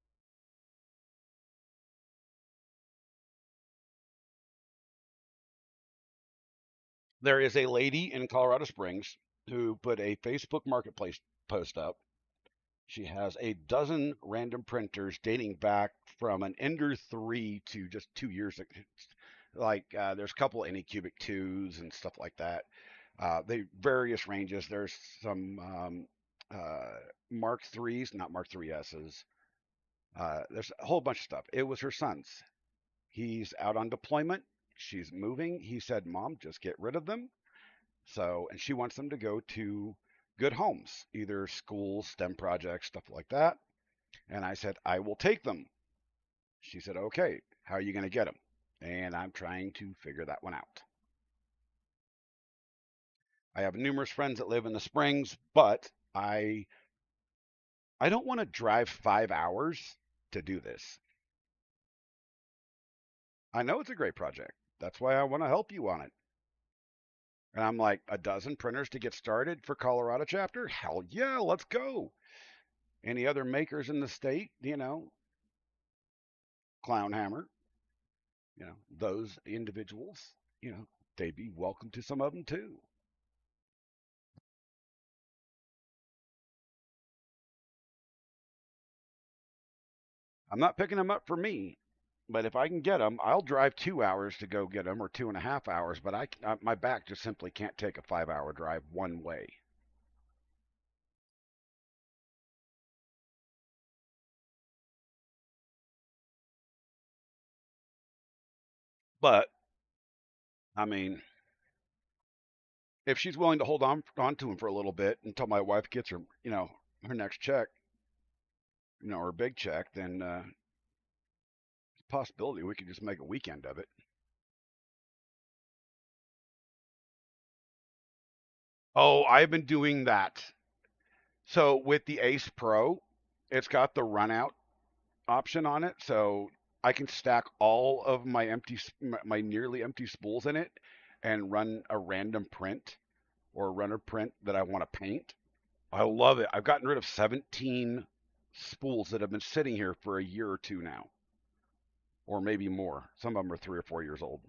Speaker 2: There is a lady in Colorado Springs who put a Facebook Marketplace post up. She has a dozen random printers dating back from an Ender 3 to just 2 years ago. Like there's a couple Anycubic 2s and stuff like that. They various ranges. There's some Mark 3s, not Mark 3Ss. There's a whole bunch of stuff. It was her son's. He's out on deployment. She's moving. He said, "Mom, just get rid of them." So, and she wants them to go to good homes, either schools, STEM projects, stuff like that. And I said, I will take them. She said, okay, how are you going to get them? And I'm trying to figure that one out. I have numerous friends that live in the Springs, but I don't want to drive 5 hours to do this. I know it's a great project. That's why I want to help you on it. And I'm like, a dozen printers to get started for Colorado chapter? Hell yeah, let's go. Any other makers in the state, Clown Hammer, those individuals, they'd be welcome to some of them too. I'm not picking them up for me, but if I can get them, I'll drive 2 hours to go get them or 2.5 hours. But my back just simply can't take a 5 hour drive one way. But I mean, if she's willing to hold on to them for a little bit until my wife gets her, her next check, her big check, then it's a possibility we could just make a weekend of it. Oh, I've been doing that. So with the Ace Pro, it's got the run out option on it, so I can stack all of my nearly empty spools in it and run a random print or a runner print that I want to paint. I love it. I've gotten rid of 17 spools that have been sitting here for a year or two now, or maybe more. Some of them are 3 or 4 years old.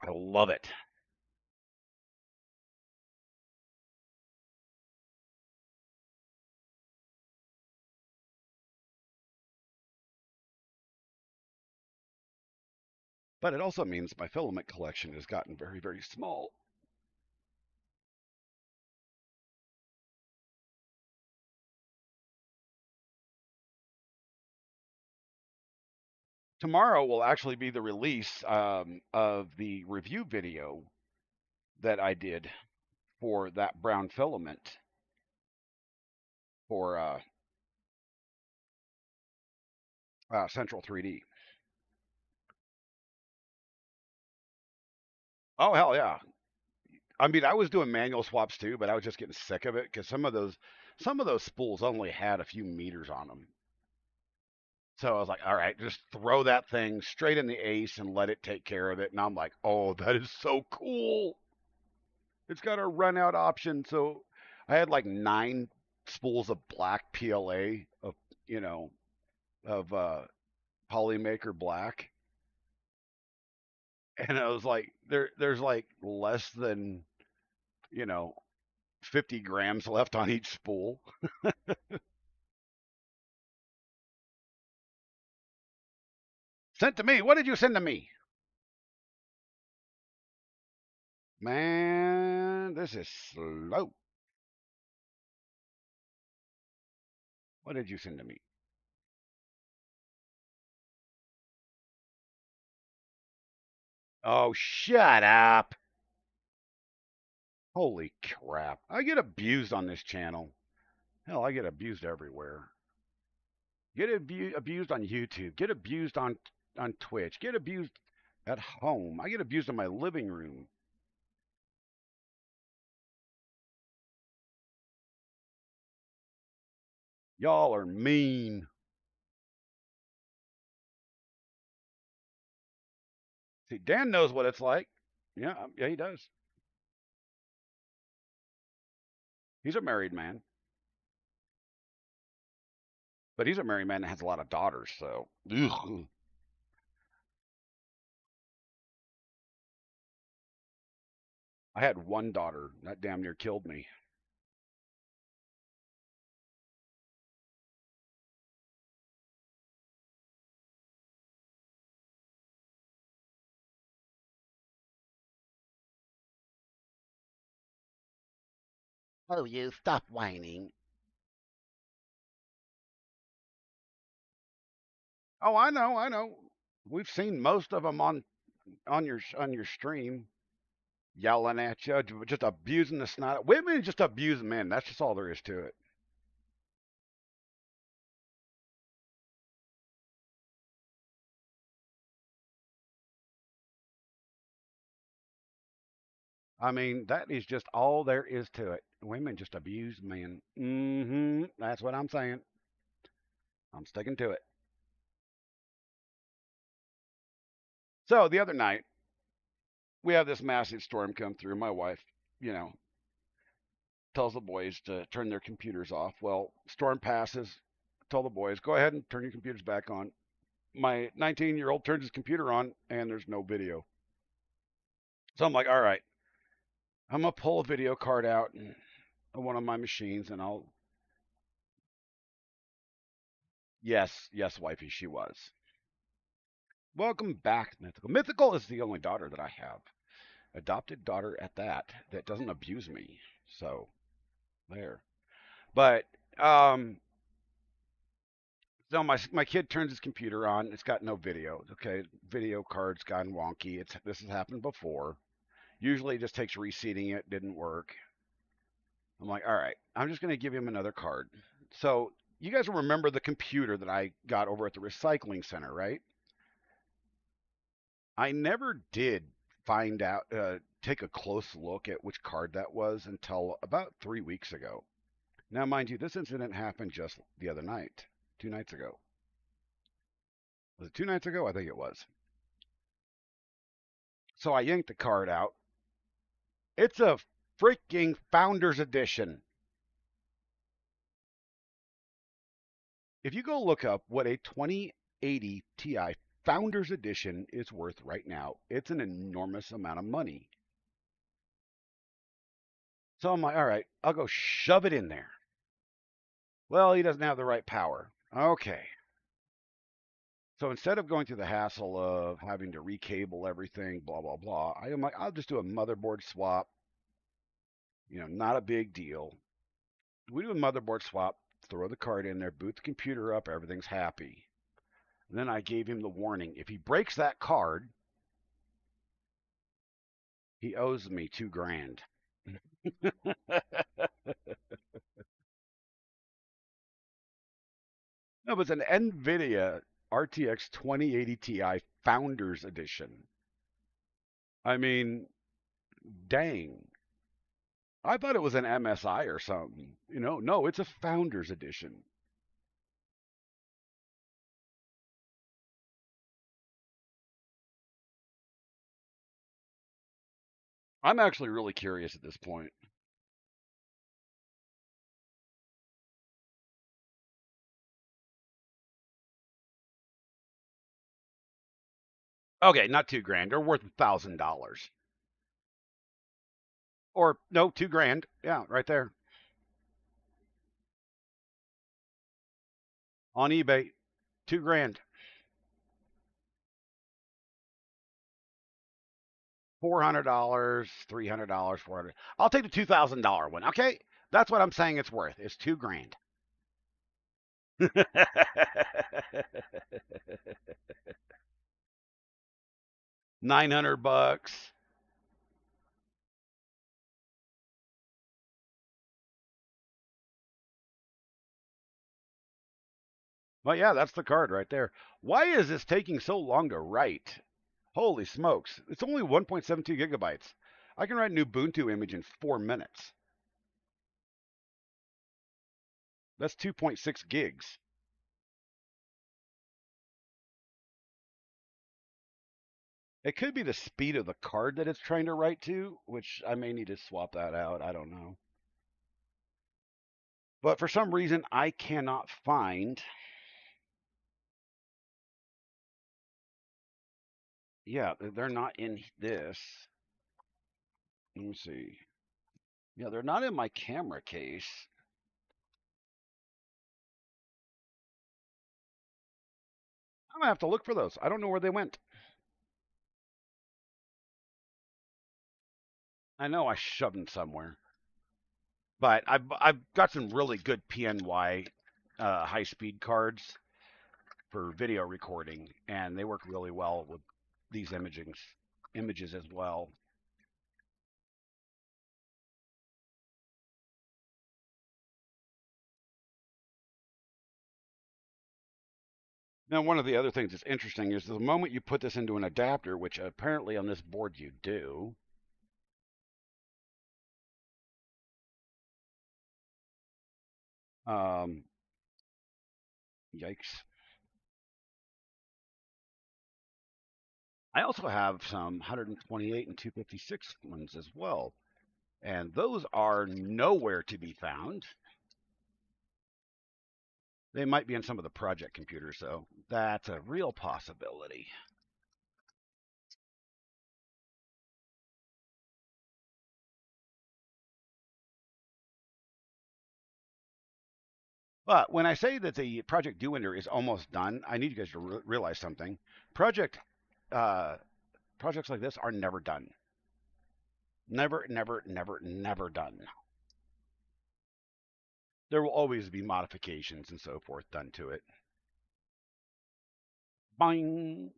Speaker 2: I love it. But it also means my filament collection has gotten very, very small. Tomorrow will actually be the release of the review video that I did for that brown filament for Central 3D. Oh hell yeah! I mean, I was doing manual swaps too, but I was just getting sick of it because some of those spools only had a few meters on them. So I was like, all right, just throw that thing straight in the ace and let it take care of it. And I'm like, oh, that is so cool. It's got a run out option. So I had like 9 spools of black PLA you know, of Polymaker black. And I was like, there's like less than, you know, 50 grams left on each spool. Sent to me. What did you send to me? Man, this is slow. What did you send to me? Oh, shut up. Holy crap. I get abused on this channel. Hell, I get abused everywhere. Get abused on YouTube. Get abused on Twitch. Get abused at home. I get abused in my living room. Y'all are mean. See, Dan knows what it's like. Yeah, he does. He's a married man, but he's a married man that has a lot of daughters. So, ugh. I had one daughter that damn near killed me. Oh, you stop whining. Oh, I know, I know. We've seen most of them on your stream. yelling at you, just abusing the snot. Women just abuse men. That's just all there is to it. I mean, that is just all there is to it. Women just abuse men. That's what I'm saying. I'm sticking to it. So the other night, we have this massive storm come through. My wife, you know, tells the boys to turn their computers off. Well, storm passes. Tell the boys, go ahead and turn your computers back on. My 19-year-old turns his computer on, and there's no video. So I'm like, all right, I'm gonna pull a video card out and on one of my machines, and I'll. Yes, yes, wifey, she was. Welcome back, Mythical. Mythical is the only daughter that I have. Adopted daughter at that, that doesn't abuse me. So there. But so my kid turns his computer on. It's got no video. Okay, video card's gotten wonky. This has happened before. Usually it just takes reseating it. Didn't work. I'm like, all right, I'm just gonna give him another card. So you guys will remember the computer that I got over at the recycling center, right? I never did find out, take a close look at which card that was until about 3 weeks ago. Now, mind you, this incident happened just the other night, 2 nights ago. Was it 2 nights ago? I think it was. So I yanked the card out. It's a freaking Founders Edition. If you go look up what a 2080 Ti Founders Edition is worth right now, it's an enormous amount of money. So I'm like, all right, I'll go shove it in there. Well, he doesn't have the right power. Okay. So instead of going through the hassle of having to recable everything, blah, blah, blah, I'm like, I'll just do a motherboard swap. Not a big deal. We do a motherboard swap, throw the card in there, boot the computer up, everything's happy. And then I gave him the warning. If he breaks that card, he owes me 2 grand. That was an NVIDIA RTX 2080 Ti Founders Edition. I mean, dang. I thought it was an MSI or something. No, it's a Founders Edition. I'm actually really curious at this point. Okay, not 2 grand. They're worth $1,000. Or no, 2 grand. Yeah, right there on eBay. 2 grand. $400, $300, 400. I'll take the $2,000 one. Okay, that's what I'm saying it's worth. It's 2 grand. 900 bucks. Well, yeah, that's the card right there. Why is this taking so long to write? Holy smokes! It's only 1.72 gigabytes. I can write an Ubuntu image in 4 minutes. That's 2.6 gigs. It could be the speed of the card that it's trying to write to, which I may need to swap that out. I don't know. But for some reason, I cannot find. Yeah, they're not in this. Let me see. Yeah, they're not in my camera case. I'm gonna have to look for those. I don't know where they went. I know I shoved them somewhere, but I've got some really good PNY high speed cards for video recording, and they work really well with these images as well. Now, one of the other things that's interesting is the moment you put this into an adapter, which apparently on this board you do. Um, Yikes. I also have some 128 and 256 ones as well, and those are nowhere to be found. They might be in some of the project computers, so that's a real possibility. But when I say that the project DUENDER is almost done, I need you guys to realize something. Project uh, projects like this are never done. Never, never, never, never done. There will always be modifications and so forth done to it. Boing.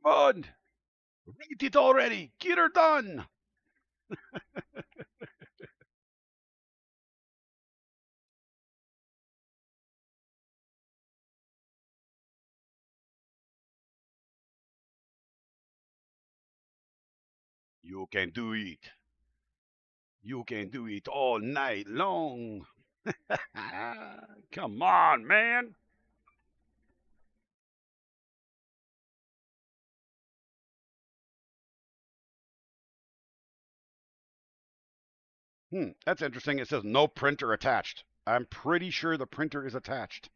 Speaker 2: Come on, read it already. Get her done. You can do it. You can do it all night long. Come on, man. That's interesting. It says no printer attached. I'm pretty sure the printer is attached.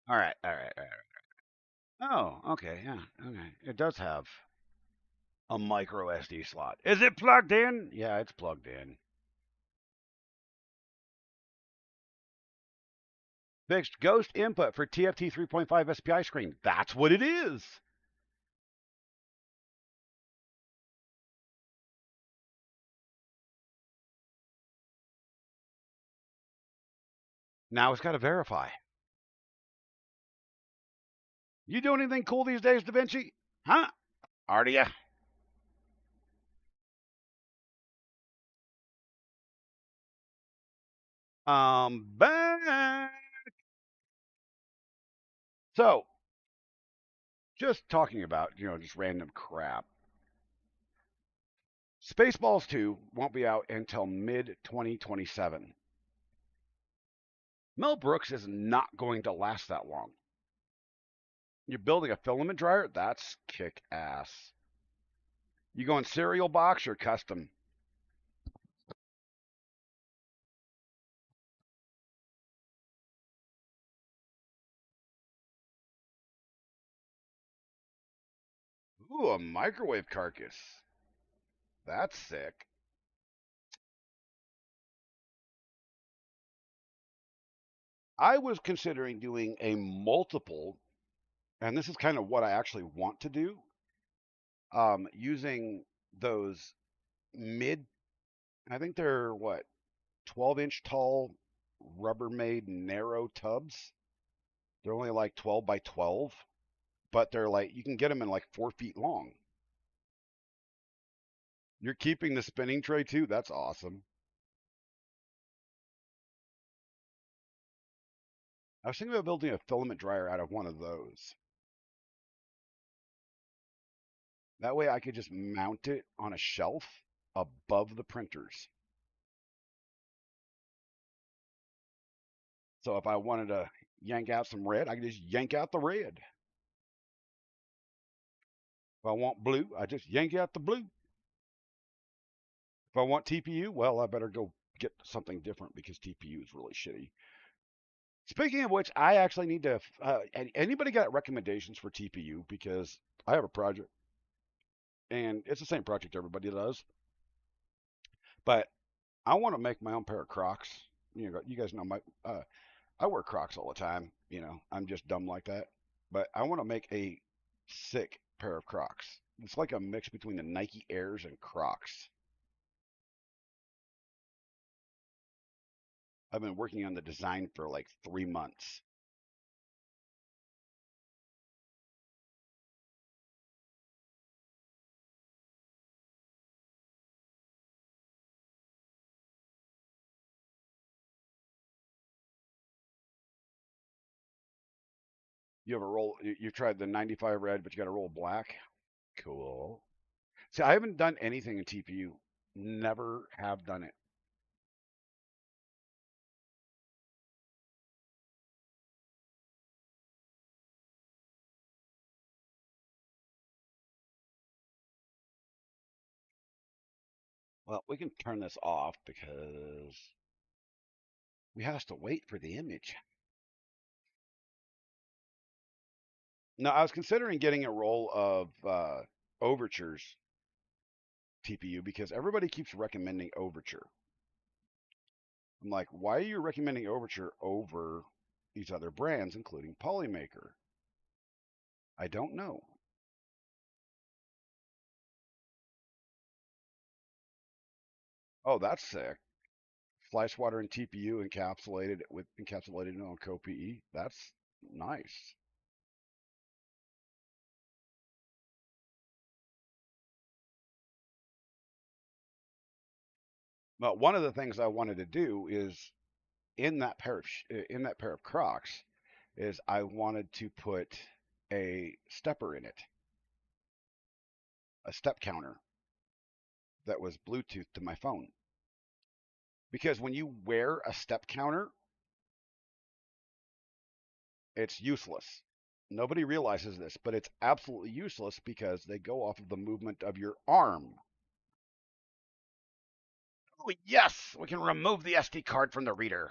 Speaker 2: All right, all right, all right. Oh, okay, yeah, okay. It does have a micro SD slot. Is it plugged in? Yeah, it's plugged in. Fixed ghost input for TFT 3.5 SPI screen. That's what it is. Now it's got to verify. You doing anything cool these days, Da Vinci? Huh? Are ya? Back. So, just talking about, just random crap. Spaceballs 2 won't be out until mid 2027. Mel Brooks is not going to last that long. You're building a filament dryer? That's kick ass. You going cereal box or custom? Ooh, a microwave carcass. That's sick. I was considering doing a multiple, and this is kind of what I actually want to do, using those mid, I think they're what, 12-inch tall Rubbermaid narrow tubs. They're only like 12 by 12, but they're like, you can get them in like 4 feet long. You're keeping the spinning tray too? That's awesome. I was thinking about building a filament dryer out of one of those. That way I could just mount it on a shelf above the printers. So if I wanted to yank out some red, I could just yank out the red. If I want blue, I just yank out the blue. If I want TPU, well, I better go get something different because TPU is really shitty. Speaking of which, I actually need to. Anybody got recommendations for TPU? Because I have a project, and it's the same project everybody does, but I want to make my own pair of Crocs. You guys know my. I wear Crocs all the time. I'm just dumb like that. But I want to make a sick pair of Crocs. It's like a mix between the Nike Airs and Crocs. I've been working on the design for like 3 months. You have a roll. You tried the 95 red, but you got a roll black. Cool. See, I haven't done anything in TPU. Never have done it. Well, we can turn this off because we have to wait for the image. No, I was considering getting a roll of Overture's TPU because everybody keeps recommending Overture. I'm like, why are you recommending Overture over these other brands, including Polymaker? I don't know. Oh, that's sick. Fly swatter and TPU encapsulated on CoPE. That's nice. But one of the things I wanted to do is in that pair of Crocs is I wanted to put a stepper in it, a step counter that was Bluetooth to my phone. Because when you wear a step counter, it's useless. Nobody realizes this, but it's absolutely useless because they go off of the movement of your arm. Oh, yes, we can remove the SD card from the reader.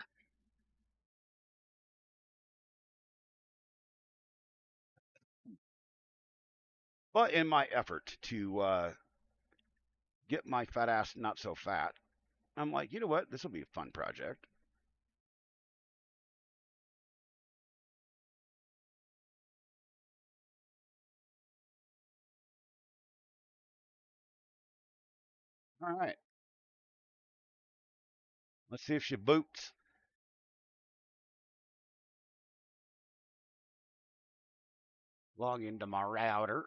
Speaker 2: But in my effort to get my fat ass not so fat, I'm like, you know what? This will be a fun project. All right, let's see if she boots. Log into my router.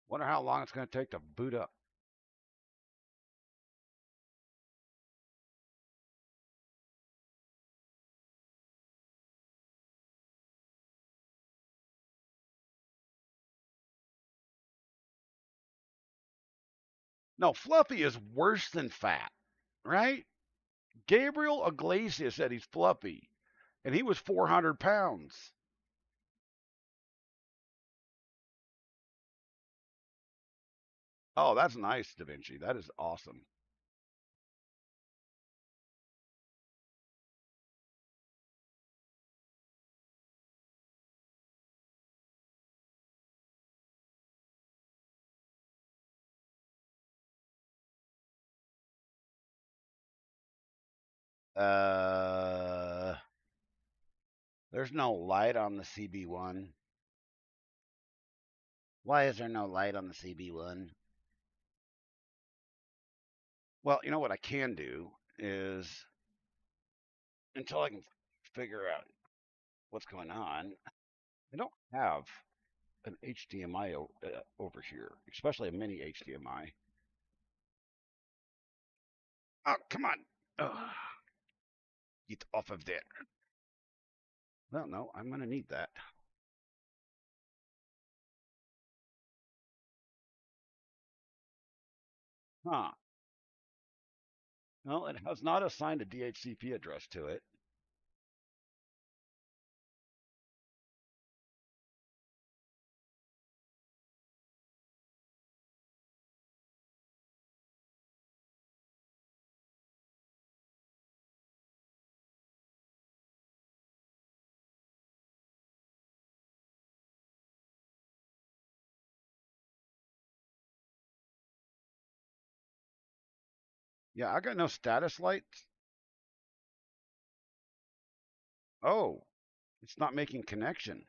Speaker 2: Wonder how long it's going to take to boot up. No, fluffy is worse than fat, right? Gabriel Iglesias said he's fluffy, and he was 400 pounds. Oh, that's nice, Da Vinci. That is awesome. Uh, there's no light on the CB1. Why is there no light on the CB1? Well, you know what I can do is until I can figure out what's going on, I don't have an HDMI over here, especially a mini HDMI. Oh, come on. Ugh, get off of there. Well, no, I'm going to need that. Huh. Well, it has not assigned a DHCP address to it. Yeah, I got no status lights. Oh, it's not making connection.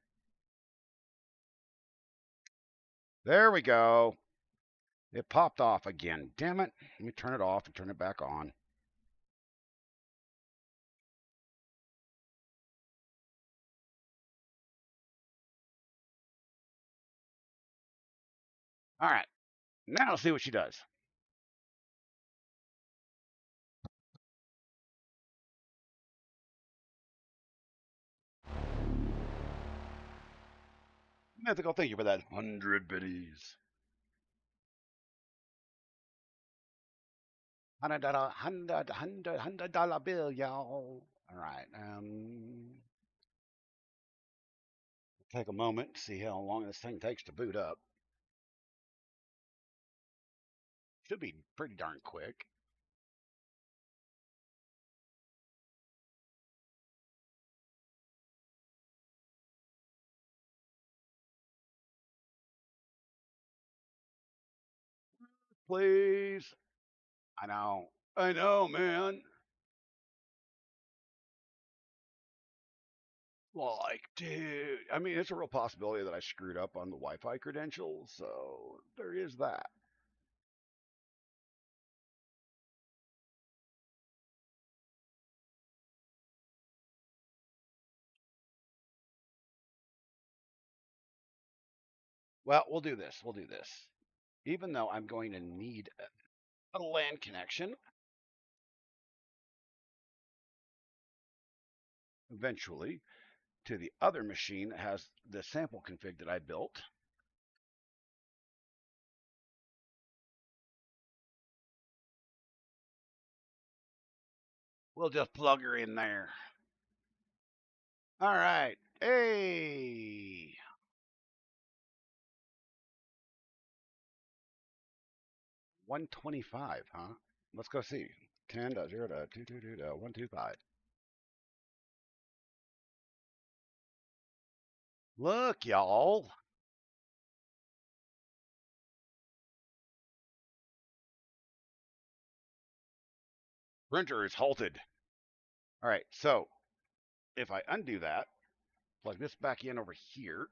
Speaker 2: There we go. It popped off again. Damn it. Let me turn it off and turn it back on. All right. Now let's see what she does. Mythical, thank you for that 100 biddies. $100 bill, y'all. All right. Take a moment to see how long this thing takes to boot up. Should be pretty darn quick. Please. I know. I know, man. Like, dude. I mean, it's a real possibility that I screwed up on the Wi-Fi credentials, so there is that. Well, we'll do this. We'll do this. Even though I'm going to need a LAN connection eventually to the other machine that has the sample config that I built. We'll just plug her in there. All right. Hey. 125, huh? Let's go see. 10 to 0 to 222 to 125. Look, y'all. Printer is halted. All right. So if I undo that, plug this back in over here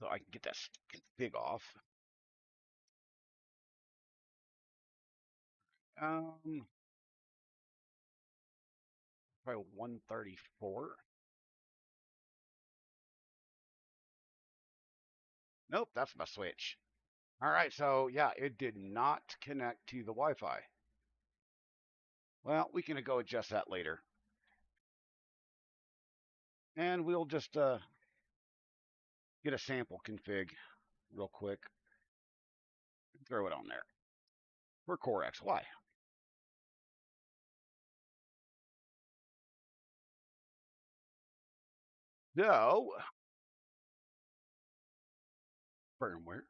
Speaker 2: so I can get that config off. Um, Probably 134. Nope, that's my switch. All right, so yeah, it did not connect to the Wi-Fi. Well, we can go adjust that later. And we'll just get a sample config real quick. Throw it on there for Core XY. So, firmware,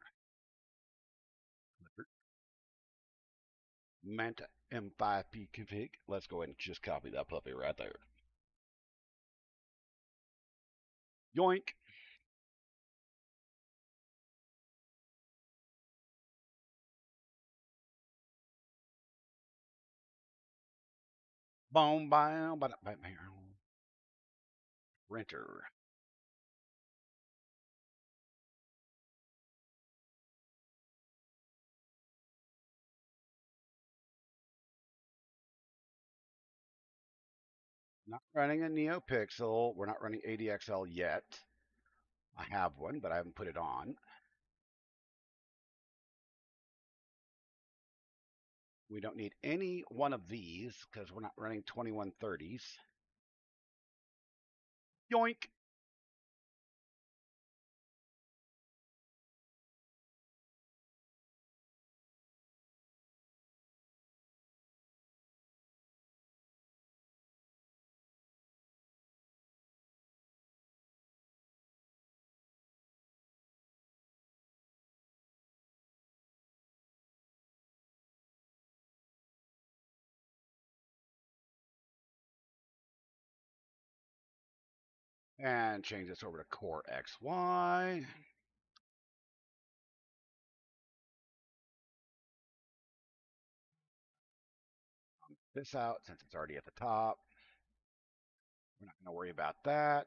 Speaker 2: Manta M5P config. Let's go ahead and just copy that puppy right there. Yoink. Boom, bam, bam, bam. Renter. Not running a NeoPixel. We're not running ADXL yet. I have one, but I haven't put it on. We don't need any one of these because we're not running 2130s. Yoink. And change this over to Core XY. This out since it's already at the top. We're not going to worry about that.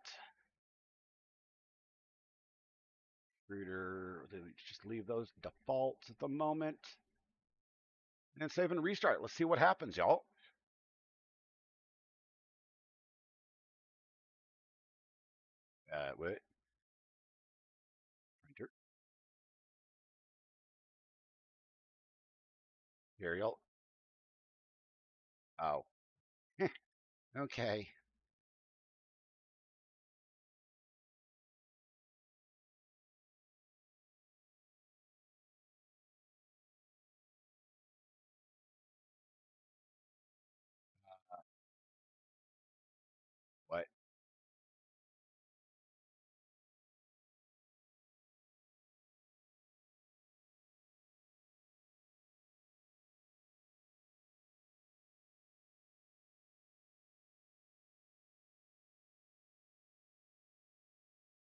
Speaker 2: Extruder, just leave those defaults at the moment. And save and restart. Let's see what happens, y'all. Wait. Printer. Material. Oh. Okay. What?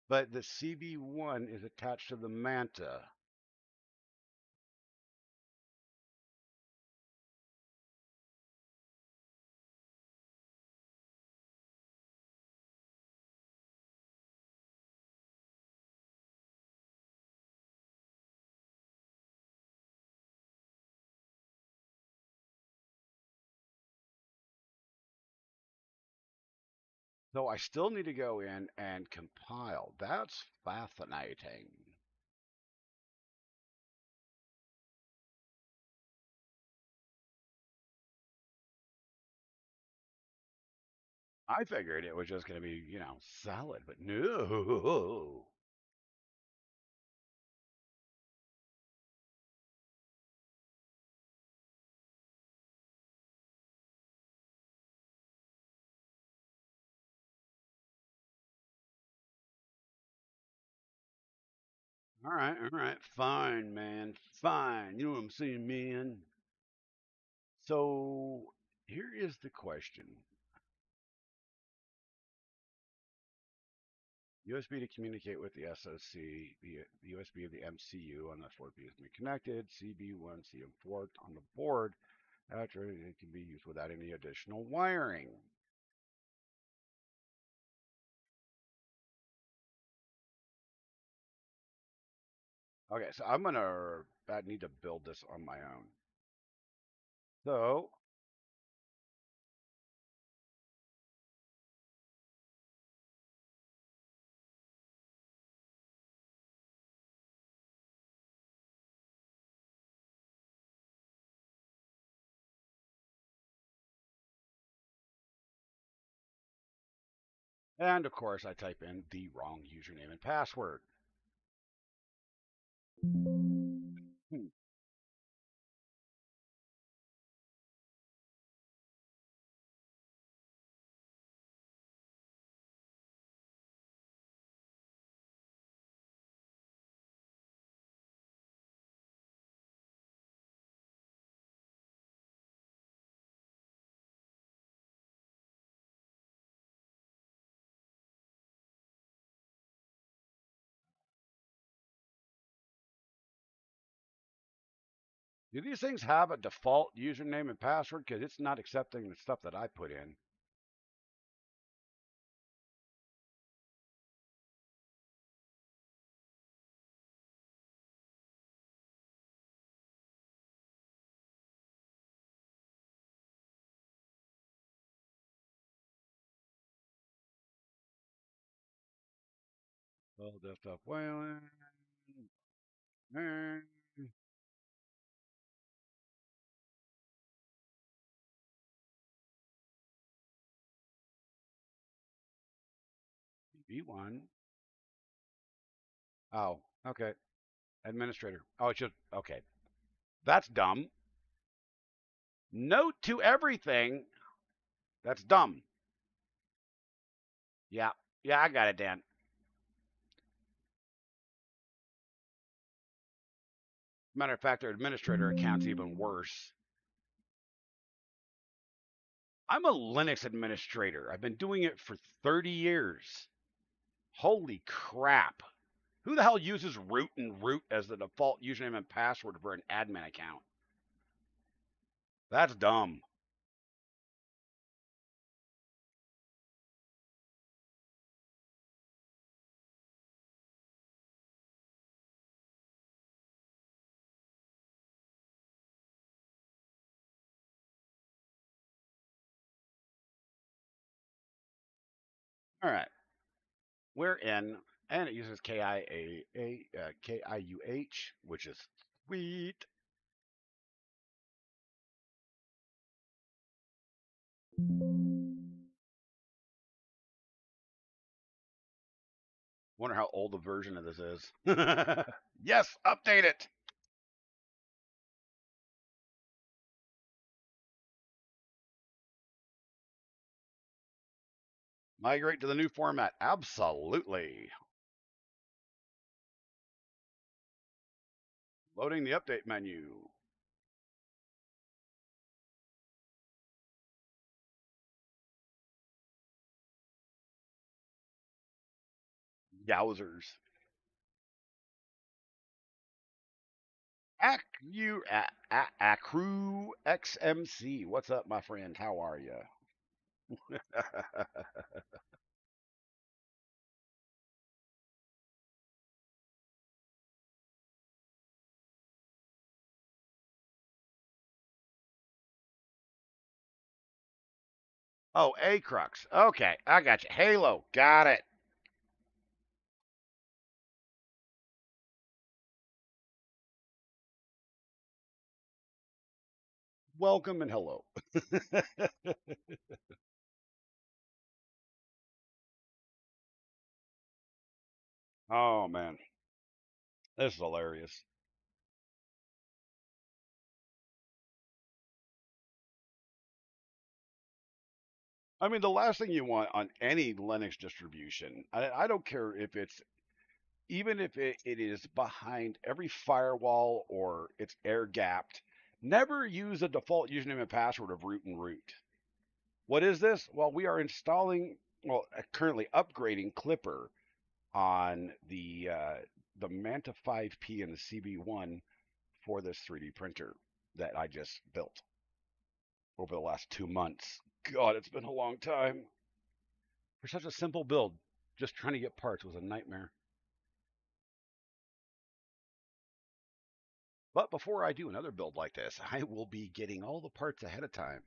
Speaker 2: But the CB1 is attached to the Manta. So I still need to go in and compile. That's fascinating. I figured it was just going to be, solid, but no. All right, fine, man, fine. You know what I'm saying, man? So here is the question: USB to communicate with the SoC, the USB of the MCU on the 4 USB connected, CB1, CM4 on the board. After it can be used without any additional wiring. Okay, so I need to build this on my own. So and of course, I type in the wrong username and password. Hmm. Do these things have a default username and password? Because it's not accepting the stuff that I put in. Well, desktop Wayland. B1. Oh, okay. Administrator. Oh, it's just okay. That's dumb. Note to everything. That's dumb. Yeah. Yeah, I got it, Dan. Matter of fact, their administrator account's even worse. I'm a Linux administrator. I've been doing it for 30 years. Holy crap. Who the hell uses root and root as the default username and password for an admin account? That's dumb. All right. We're in, and it uses KIUH, which is sweet. Wonder how old the version of this is. Yes, update it. Migrate to the new format. Absolutely. Loading the update menu. Yowzers. Acru XMC. What's up, my friend? How are you? Oh, Acrux. Okay, I got you. Halo. Got it. Welcome and hello. Oh man, this is hilarious. I mean, the last thing you want on any Linux distribution, I don't care if it's even if it is behind every firewall or it's air gapped, never use a default username and password of root and root. What is this? Well, we are installing, well, currently upgrading Clipper on the Manta 5P and the CB1 for this 3D printer that I just built over the last 2 months. God, it's been a long time. For such a simple build, just trying to get parts was a nightmare. But before I do another build like this, I will be getting all the parts ahead of time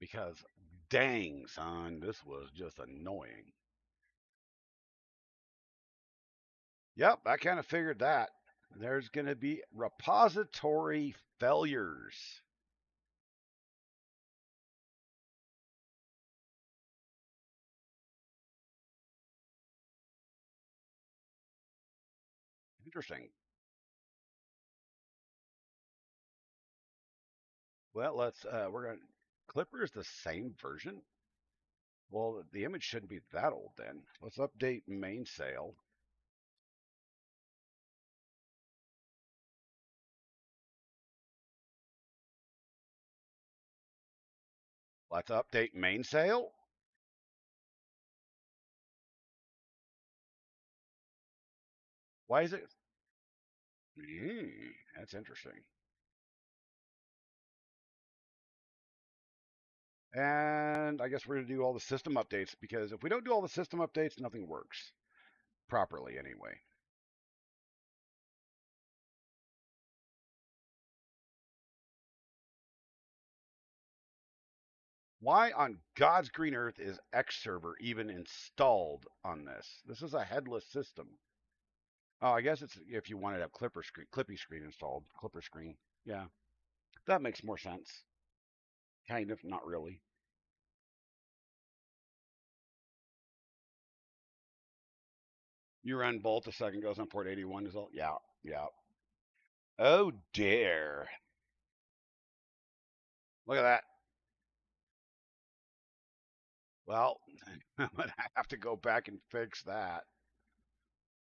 Speaker 2: because dang, son, this was just annoying. Yep, I kind of figured that. There's going to be repository failures. Interesting. Well, we're going to, Clipper is the same version? Well, the image shouldn't be that old then. Let's update mainsail. Let's update mainsail. Why is it? That's interesting. And I guess we're going to do all the system updates because if we don't do all the system updates, nothing works properly anyway. Why on God's green earth is X server even installed on this? This is a headless system. Oh, I guess it's if you wanted to have Clippy screen installed. Clipper screen. Yeah, that makes more sense. Kind of, not really. You run both. The second goes on port 81 is all. Yeah, yeah. Oh dear. Look at that. Well, I'm gonna have to go back and fix that.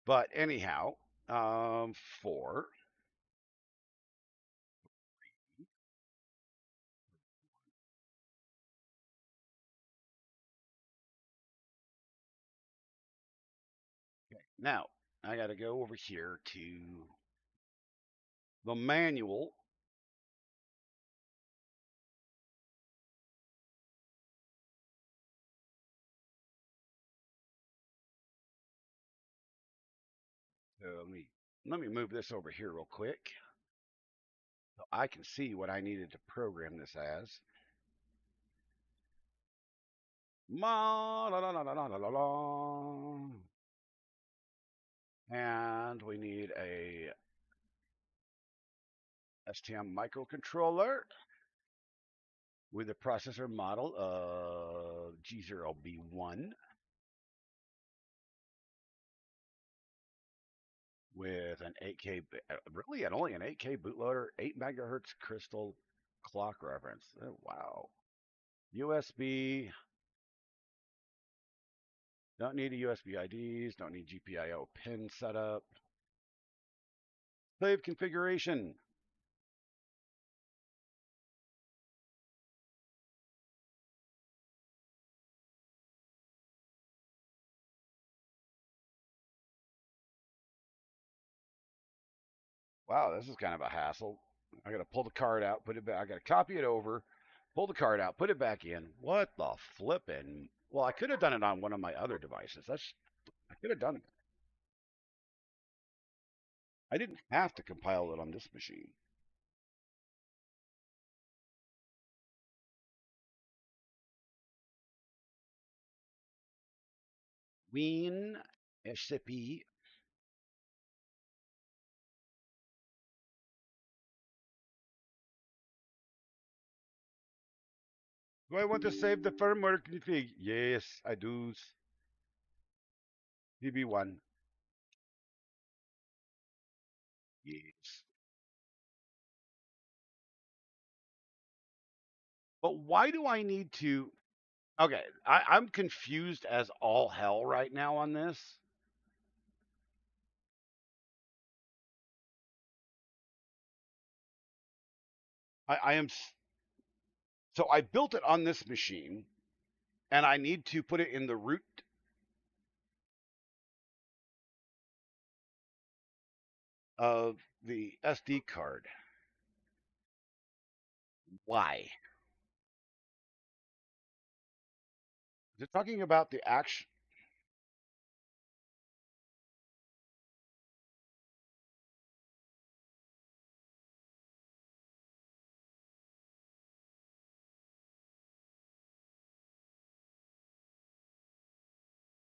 Speaker 2: But anyhow, four. Now, I got to go over here to the manual. Let me move this over here real quick so I can see what I needed to program this as. Ma la la la la la la la. And we need a STM microcontroller with a processor model of G0B1 with an 8K, really only an 8K bootloader, 8 megahertz crystal clock reference. Oh, wow. USB, don't need a USB IDs, don't need GPIO pin setup. Save configuration. Wow, this is kind of a hassle. I got to pull the card out, put it back. I got to copy it over, pull the card out, put it back in. What the flippin'? Well, I could have done it on one of my other devices. I could have done it. I didn't have to compile it on this machine. Wien SCP. Do I want to save the firmware config? Yes, I do. DB1. Yes. But why do I need to? Okay, I'm confused as all hell right now on this. I am. So I built it on this machine, and I need to put it in the root of the SD card. Why? They're talking about the action.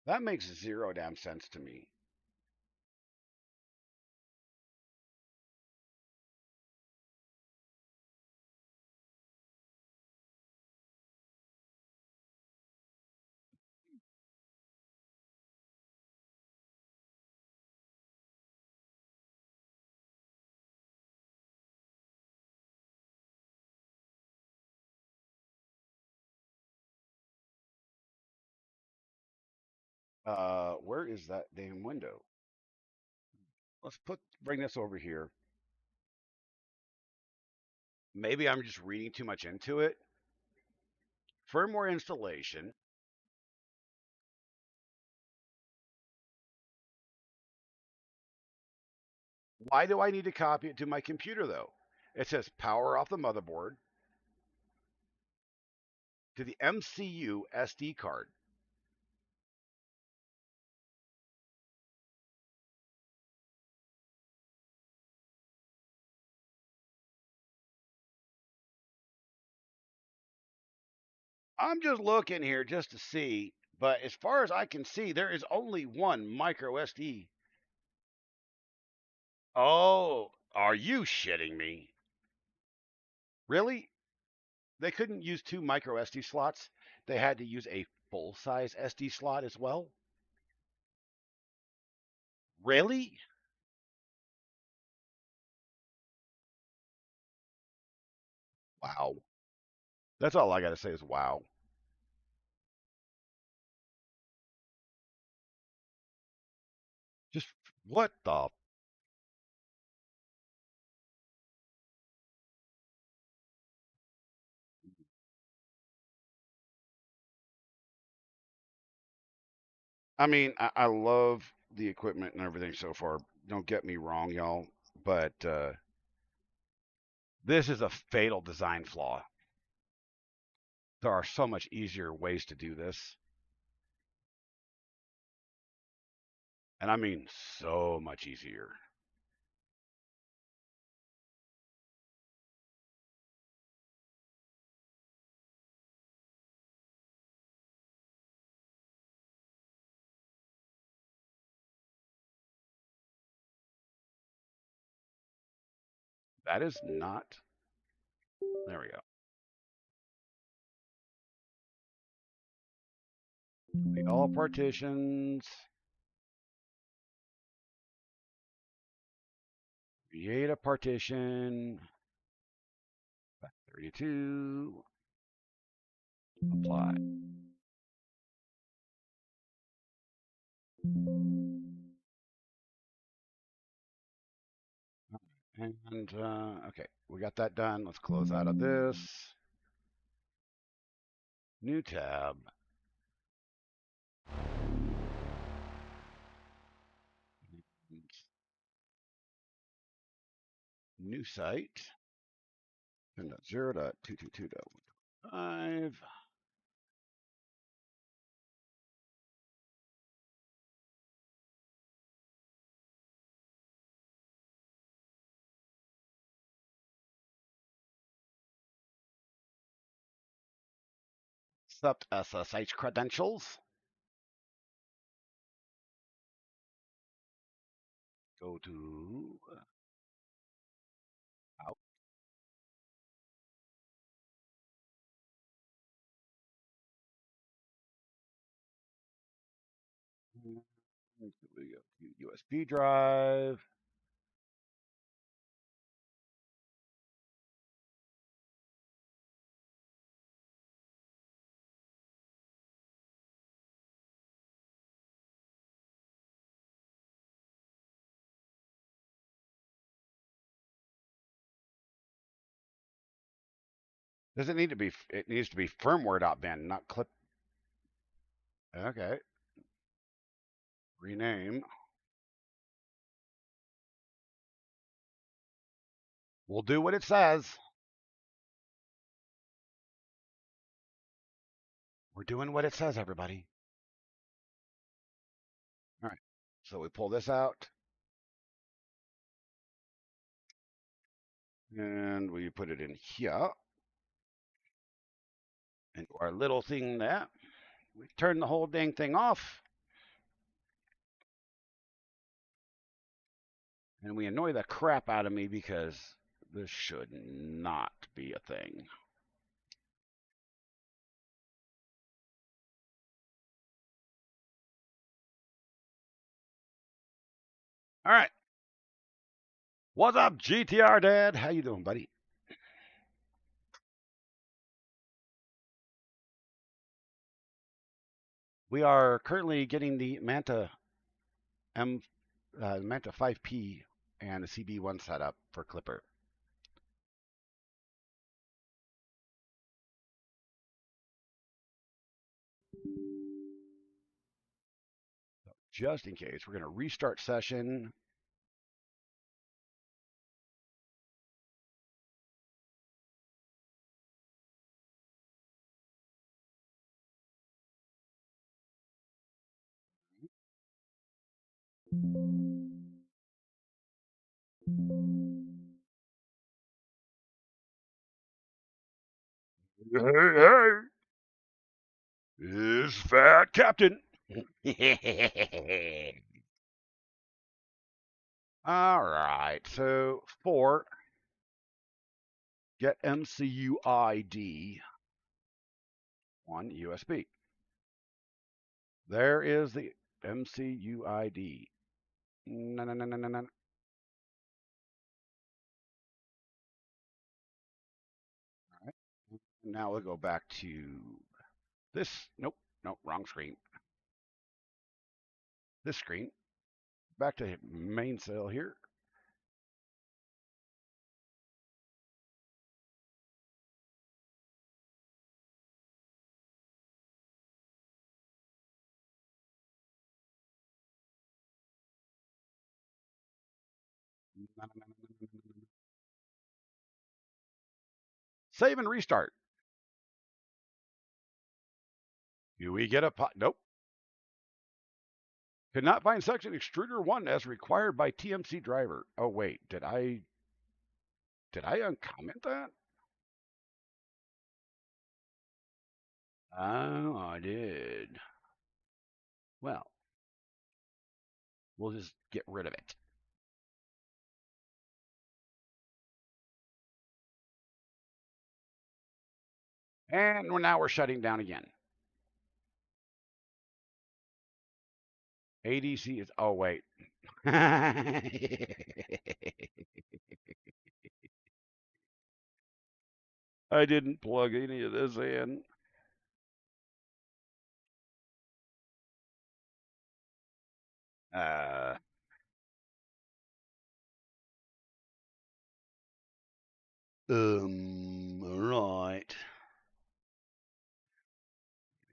Speaker 2: That makes zero damn sense to me. Where is that damn window? Bring this over here. Maybe I'm just reading too much into it. Firmware installation. Why do I need to copy it to my computer though? It says power off the motherboard to the MCU SD card. I'm just looking here just to see, but as far as I can see, there is only one micro SD. Oh, are you shitting me? Really? They couldn't use two micro SD slots. They had to use a full size SD slot as well. Really? Wow. That's all I got to say is wow. Just what the? I mean, I love. the equipment and everything so far. Don't get me wrong, y'all, but this is a fatal design flaw. There are so much easier ways to do this. And I mean so much easier. That is not. There we go. Delete all partitions. Create a partition. 32. Apply. And okay, we got that done. Let's close out of this. New tab. New site. 10.0.222.5. Accept SSH credentials. Go to out. We go to USB drive. Does it need to be? It needs to be firmware.bin, not clip. Okay. Rename. We'll do what it says. We're doing what it says, everybody. All right. So we pull this out. And we put it in here. Into our little thing there. We turn the whole dang thing off. And we annoy the crap out of me because this should not be a thing. All right. What's up, GTR Dad? How you doing, buddy? We are currently getting the Manta Manta 5P and the CB1 setup for Clipper. Just in case, we're going to restart session. Hey, hey, is Fat Captain. All right, so for get MCU ID on USB. There is the MCU ID. No, no, no, no, no, no. All right. Now we'll go back to this. Nope, nope, wrong screen. This screen. Back to main cell here. Save and restart. Do we get a pot? Nope. Could not find section extruder 1 as required by TMC driver. Oh wait, did I uncomment that? Oh, I did. Well, we'll just get rid of it. And now we're shutting down again. ADC is. Oh wait. I didn't plug any of this in. Uh, right.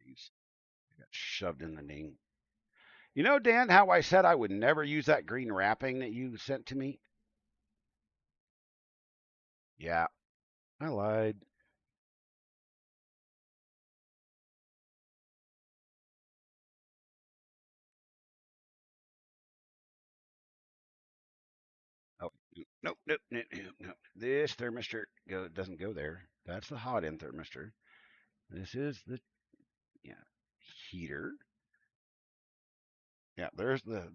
Speaker 2: These got shoved in the name. You know, Dan, how I said I would never use that green wrapping that you sent to me? Yeah, I lied. Oh, nope, nope, nope, nope, nope. This thermistor doesn't go there. That's the hot end thermistor. This is the yeah heater. Yeah, there's the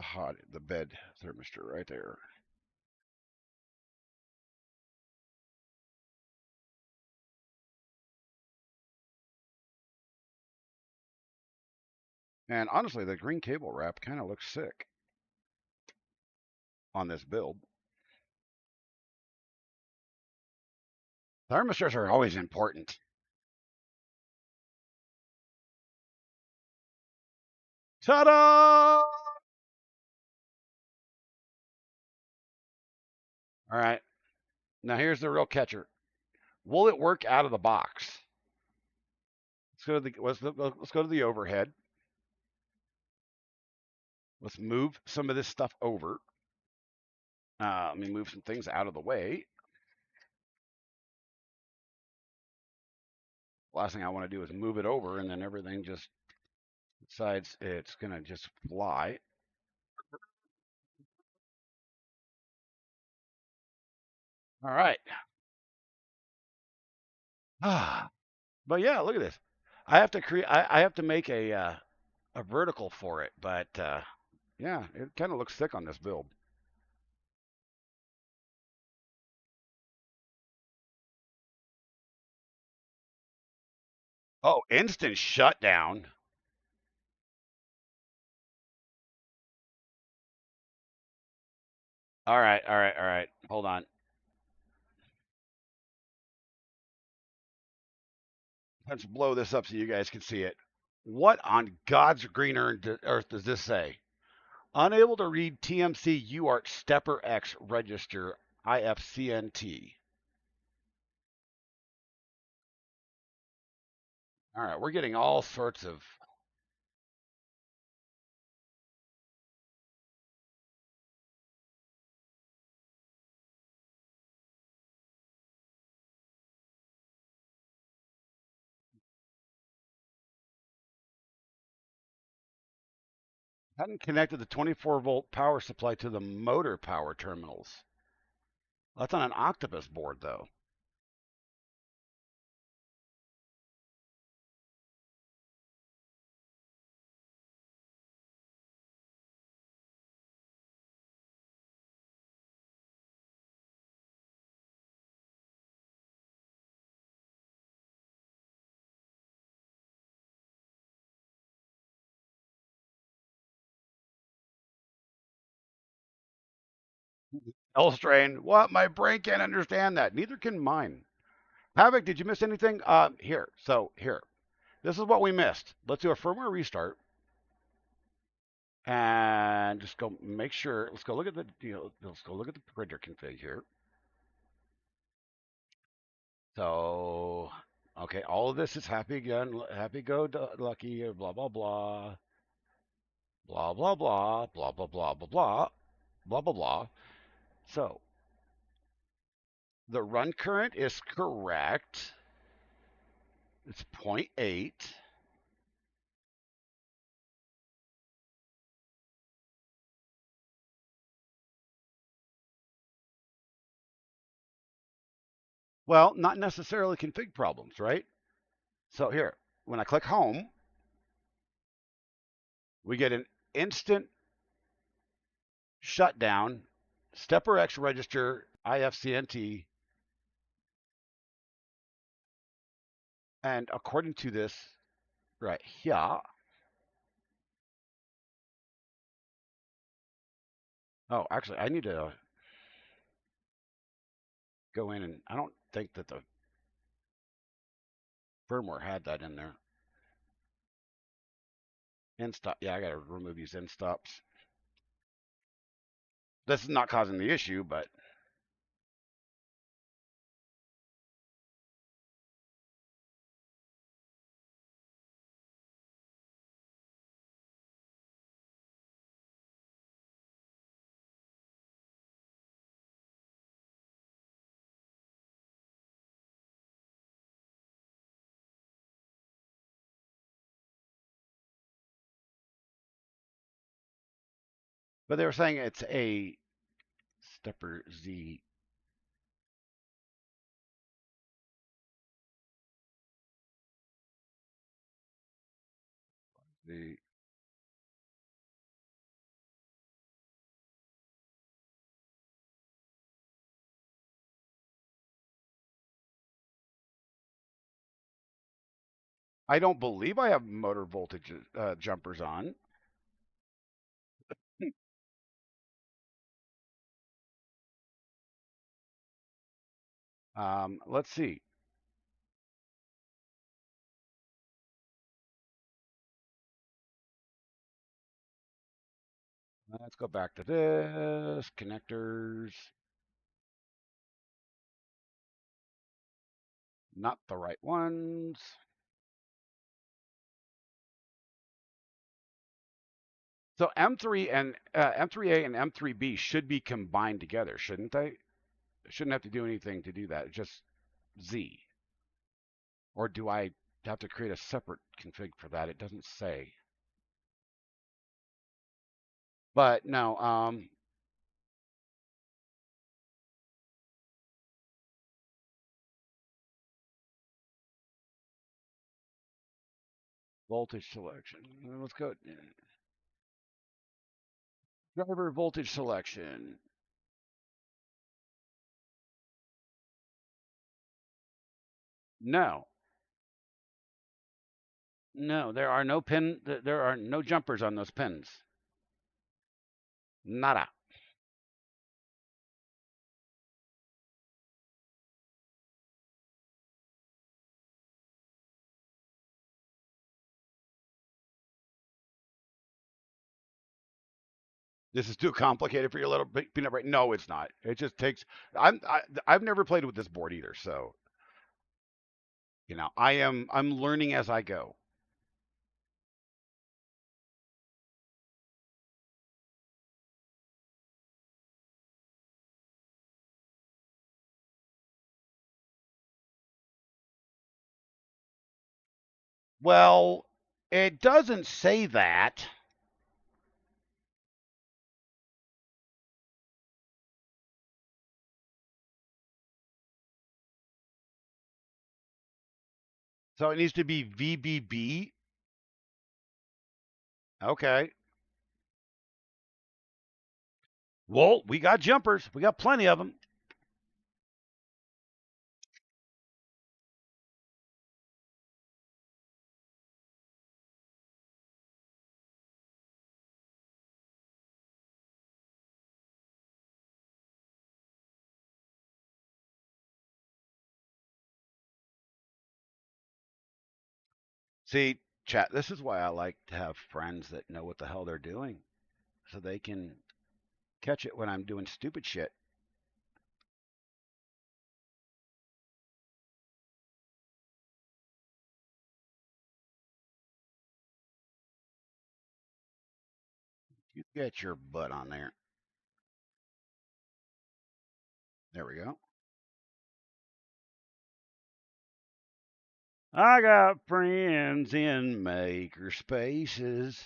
Speaker 2: hot the bed thermistor right there. And honestly, the green cable wrap kind of looks sick on this build. Thermistors are always important. Ta-da! All right, now here's the real catcher. Will it work out of the box? Let's go to the overhead. Let's move some of this stuff over. Let me move some things out of the way. Last thing I want to do is move it over and then everything just decides it's going to just fly. All right. But yeah, look at this. I have to create. I have to make a vertical for it, but yeah, it kind of looks thick on this build. Oh, instant shutdown. All right, all right, all right. Hold on. Let's blow this up so you guys can see it. What on God's green earth does this say? Unable to read TMC UART Stepper X register IFCNT. All right, we're getting all sorts of. Hadn't connected the 24-volt power supply to the motor power terminals. That's on an Octopus board, though. L-strain. What? My brain can't understand that. Neither can mine. Havoc, did you miss anything? Here. So here. This is what we missed. Let's do a firmware restart and just go make sure. Let's go look at the let's go look at the printer config here. So okay, all of this is happy gun, happy go lucky, blah blah blah, blah blah blah, blah blah blah blah blah, blah blah blah. So the run current is correct. It's zero point 0.8. Well, not necessarily config problems, right? So here, when I click home, we get an instant shutdown, stepper X register, IFCNT, and according to this right here, oh, actually, I need to go in and I don't think that the firmware had that in there. End stop. Yeah, I got to remove these end stops. This is not causing the issue, but they were saying it's a stepper Z. The I don't believe I have motor voltage jumpers on. Let's see. Let's go back to this connectors. Not the right ones. So M3 and M3A and M3B should be combined together, shouldn't they? Shouldn't have to do anything to do that. Just Z. Or do I have to create a separate config for that? It doesn't say. But no, voltage selection. Let's go. Driver voltage selection. No, no, there are no pin. There are no jumpers on those pins. Nada. This is too complicated for your little peanut brain. No, it's not. It just takes. I've never played with this board either, so I'm learning as I go. Well, it doesn't say that. So it needs to be VBB. Okay. Well, we got jumpers. We got plenty of them. See, chat, this is why I like to have friends that know what the hell they're doing so they can catch it when I'm doing stupid shit. You get your butt on there. There we go. I got friends in maker spaces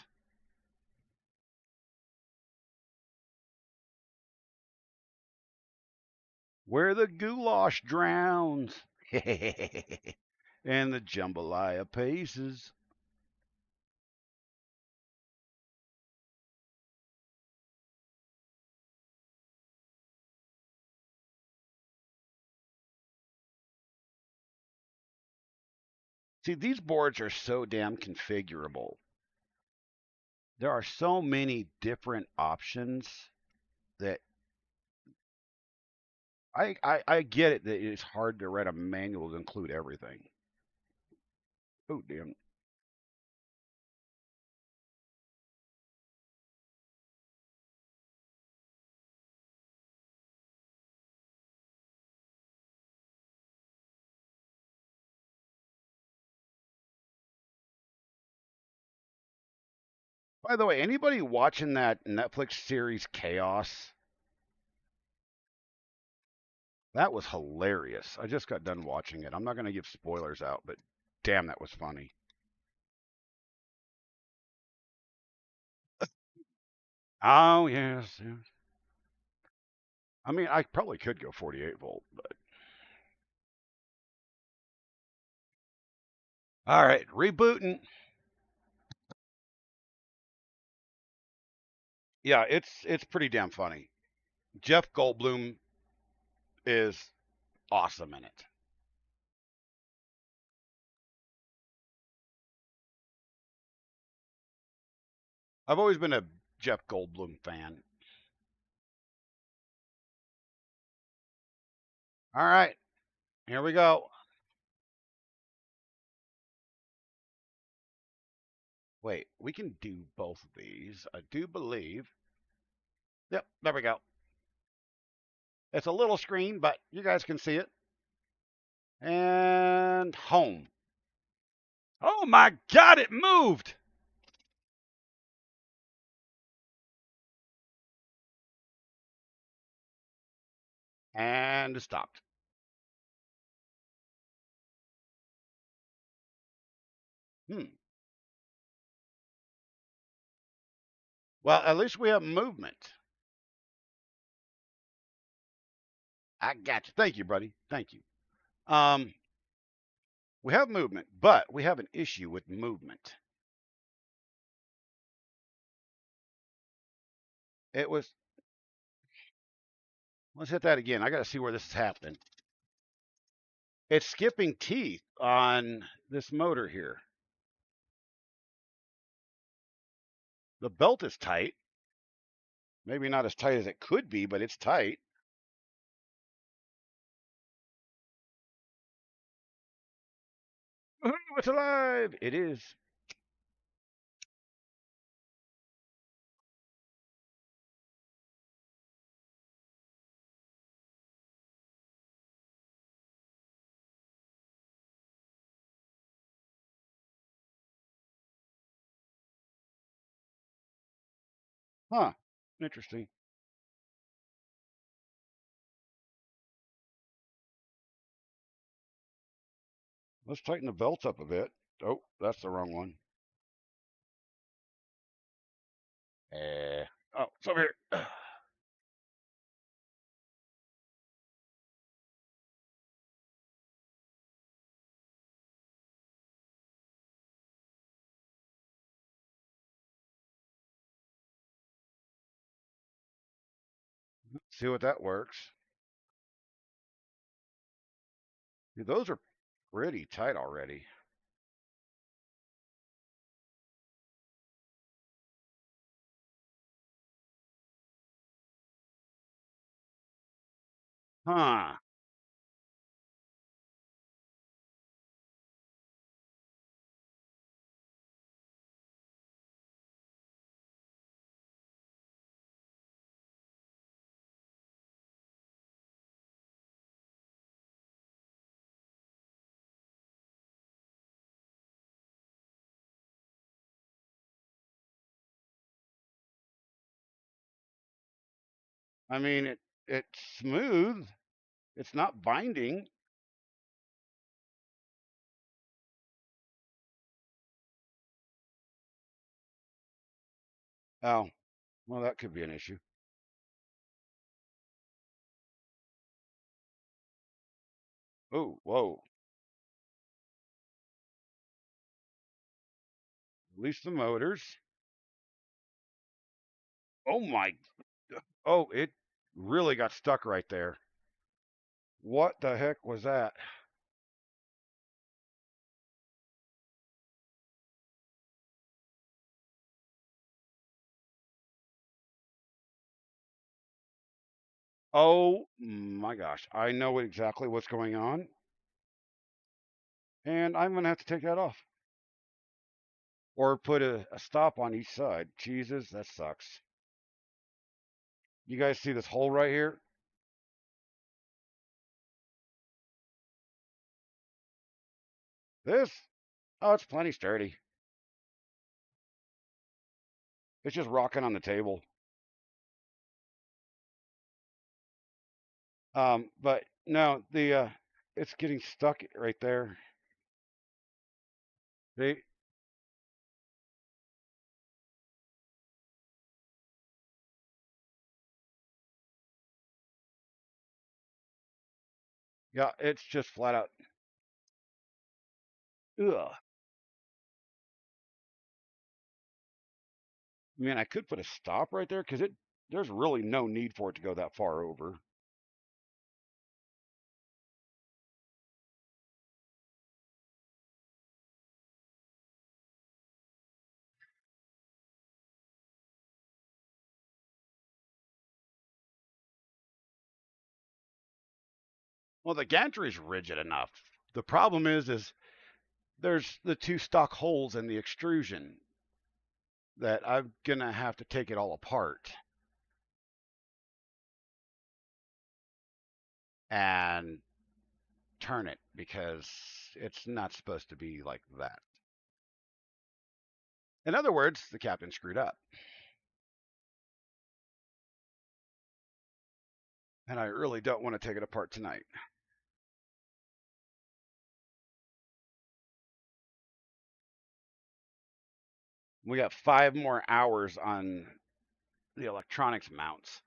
Speaker 2: where the goulash drowns and the jambalaya paces. See, these boards are so damn configurable. There are so many different options that I get it that it's hard to write a manual to include everything. Oh, damn. By the way, anybody watching that Netflix series Chaos? That was hilarious. I just got done watching it. I'm not going to give spoilers out, but damn, that was funny. Oh, yes, yes. I mean, I probably could go 48 volt, but all right, rebooting. Yeah, it's pretty damn funny. Jeff Goldblum is awesome in it. I've always been a Jeff Goldblum fan. All right, here we go. Wait, we can do both of these. I do believe. Yep, there we go. It's a little screen, but you guys can see it. And home. Oh my God, it moved! And it stopped. Hmm. Well, at least we have movement. I got you. Thank you, buddy. Thank you. Um, we have movement, but we have an issue with movement. It was. Let's hit that again. I got to see where this is happening. It's skipping teeth on this motor here. The belt is tight. Maybe not as tight as it could be, but it's tight. Woohoo, it's alive! It is. Huh. Interesting. Let's tighten the belts up a bit. Oh, that's the wrong one. Uh, oh, it's over here. See what that works. Dude, those are pretty tight already. Huh. I mean, it's smooth. It's not binding. Oh, well, that could be an issue. Oh, whoa. Release the motors. Oh my. Oh, it really got stuck right there. What the heck was that? Oh my gosh. I know exactly what's going on. And I'm going to have to take that off. Or put a stop on each side. Jesus, that sucks. You guys see this hole right here? This? Oh, it's plenty sturdy. It's just rocking on the table. But no, the it's getting stuck right there. They, yeah, it's just flat out. Ugh. I mean, I could put a stop right there because it there's really no need for it to go that far over. Well, the gantry is rigid enough. The problem is there's the two stock holes in the extrusion that I'm gonna have to take it all apart and turn it because it's not supposed to be like that. In other words, the captain screwed up, and I really don't want to take it apart tonight. We got 5 more hours on the electronics mounts.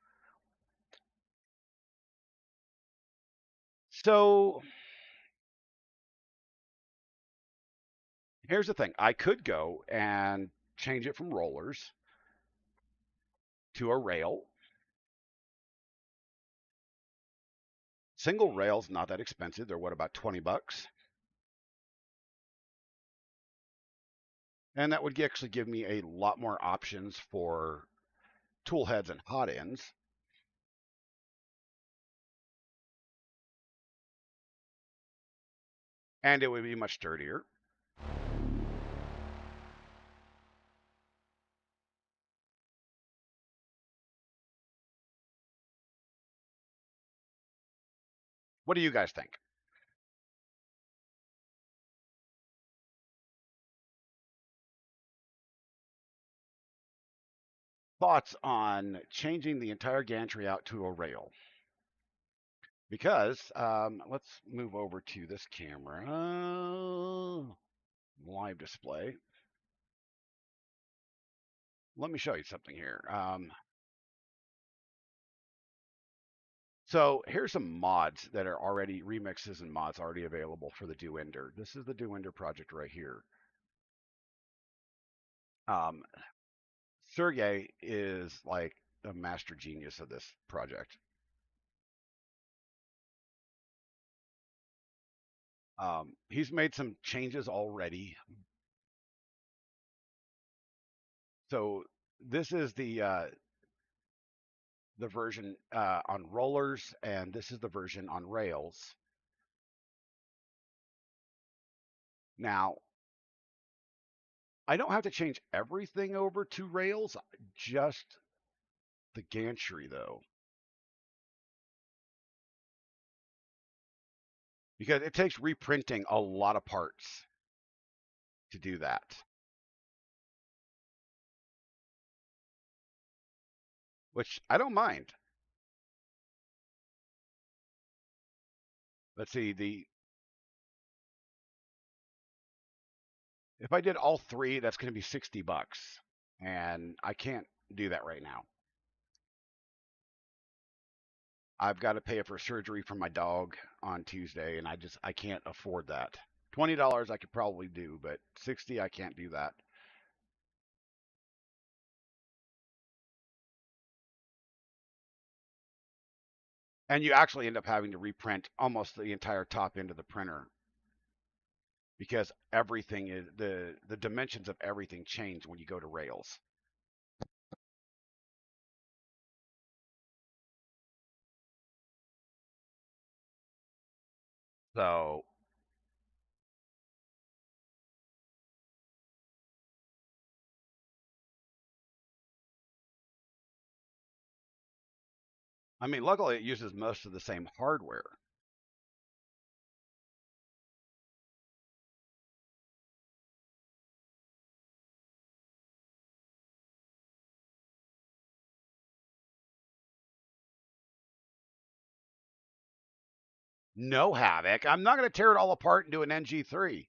Speaker 2: So here's the thing: I could go and change it from rollers to a rail. Single rail's not that expensive. They're what, about 20 bucks? And that would actually give me a lot more options for tool heads and hot ends. And it would be much sturdier. What do you guys think? Thoughts on changing the entire gantry out to a rail? Because let's move over to this camera. Live display. Let me show you something here. So here's some mods that are already remixes and mods already available for the DUENDER. This is the DUENDER project right here. Um, Sergey is like the master genius of this project. He's made some changes already. So this is the version on rollers, and this is the version on rails. Now, I don't have to change everything over to rails, just the gantry though, because it takes reprinting a lot of parts to do that, which I don't mind. let's see, the if I did all three, that's going to be $60, and I can't do that right now. I've got to pay for surgery for my dog on Tuesday, and I can't afford that. $20 I could probably do, but 60 I can't do that. And you actually end up having to reprint almost the entire top end of the printer because everything is the dimensions of everything change when you go to rails. So I mean, luckily it uses most of the same hardware. No Havoc. I'm not going to tear it all apart and do an NG3.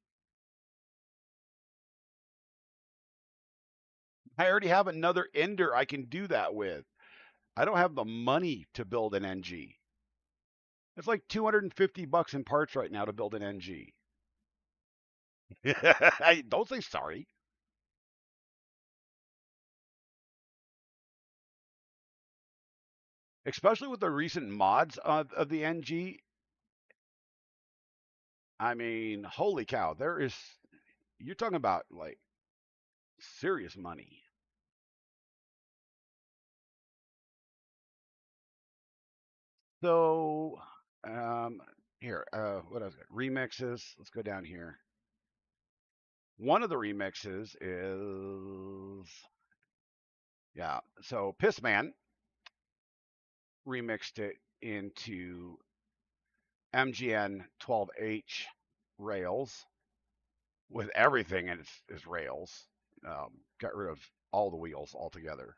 Speaker 2: I already have another Ender I can do that with. I don't have the money to build an NG. It's like $250 in parts right now to build an NG. Don't say sorry. Especially with the recent mods of the NG. I mean, holy cow, you're talking about like serious money. So, um, here, what else? Remixes. Let's go down here. One of the remixes is, yeah, so Pissman remixed it into MGN 12H rails with everything in its rails. Got rid of all the wheels altogether.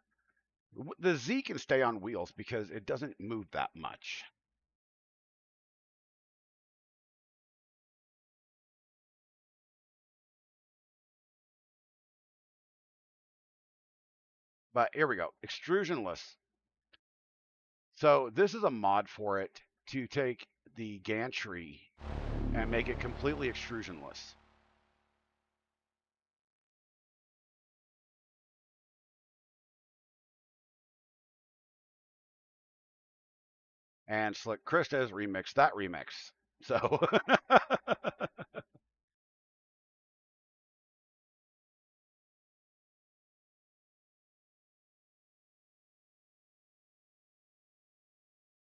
Speaker 2: The Z can stay on wheels because it doesn't move that much. But here we go, extrusionless. So this is a mod for it to take the gantry and make it completely extrusionless. And Slick Krista has remixed that remix. So,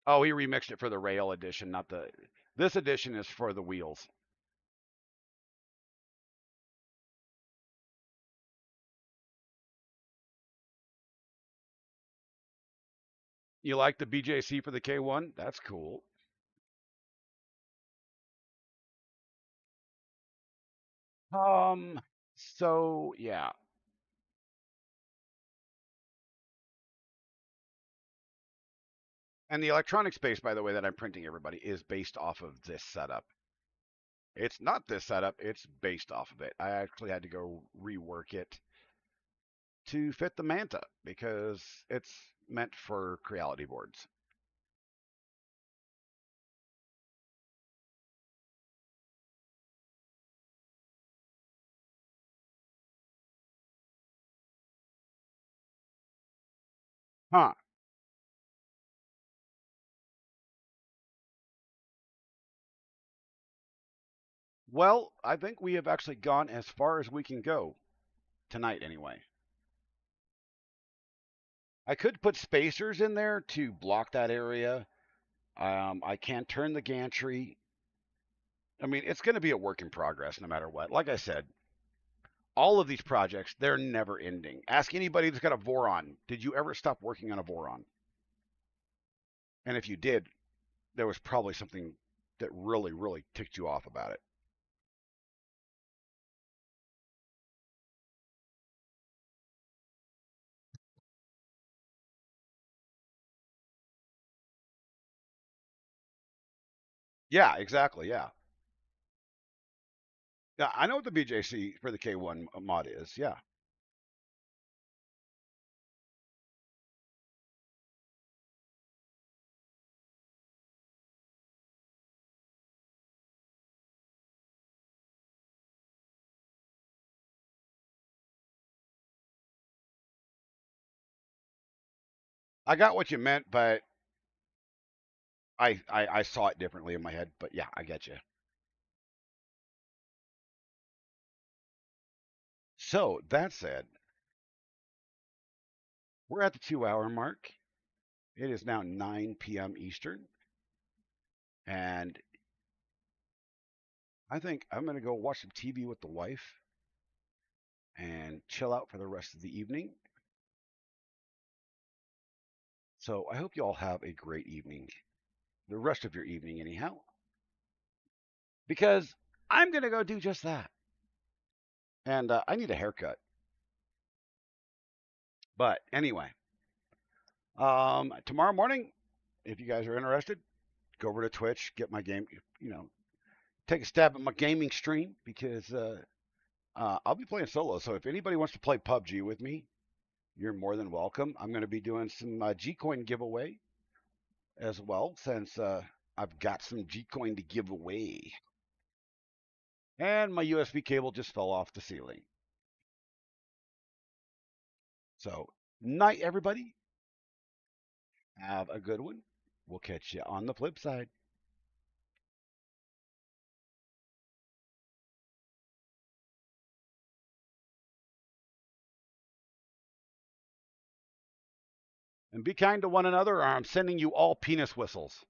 Speaker 2: oh, he remixed it for the rail edition, not the. This edition is for the wheels. You like the BJC for the K1? That's cool. Um, so yeah. And the electronic space, by the way, that I'm printing everybody is based off of this setup. It's not this setup, it's based off of it. I actually had to go rework it to fit the Manta because it's meant for Creality boards. Huh. Well, I think we have actually gone as far as we can go tonight, anyway. I could put spacers in there to block that area. I can turn the gantry. I mean, it's going to be a work in progress no matter what. Like I said, all of these projects, they're never ending. Ask anybody that's got a Voron, did you ever stop working on a Voron? And if you did, there was probably something that really, really ticked you off about it. Yeah, exactly. Yeah. Yeah, I know what the BJC for the K1 mod is. Yeah. I got what you meant, but I saw it differently in my head. But yeah, I get you. So that said, we're at the 2 hour mark. It is now 9 p.m. Eastern, and I think I'm going to go watch some TV with the wife and chill out for the rest of the evening. So I hope you all have a great evening, the rest of your evening, anyhow, because I'm going to go do just that. And I need a haircut. But anyway, tomorrow morning, if you guys are interested, go over to Twitch, get my game, you know, take a stab at my gaming stream because I'll be playing solo. So if anybody wants to play PUBG with me, you're more than welcome. I'm going to be doing some G Coin giveaway as well since I've got some G Coin to give away. And my USB cable just fell off the ceiling. So, night, everybody. Have a good one. We'll catch you on the flip side. And be kind to one another, or I'm sending you all penis whistles.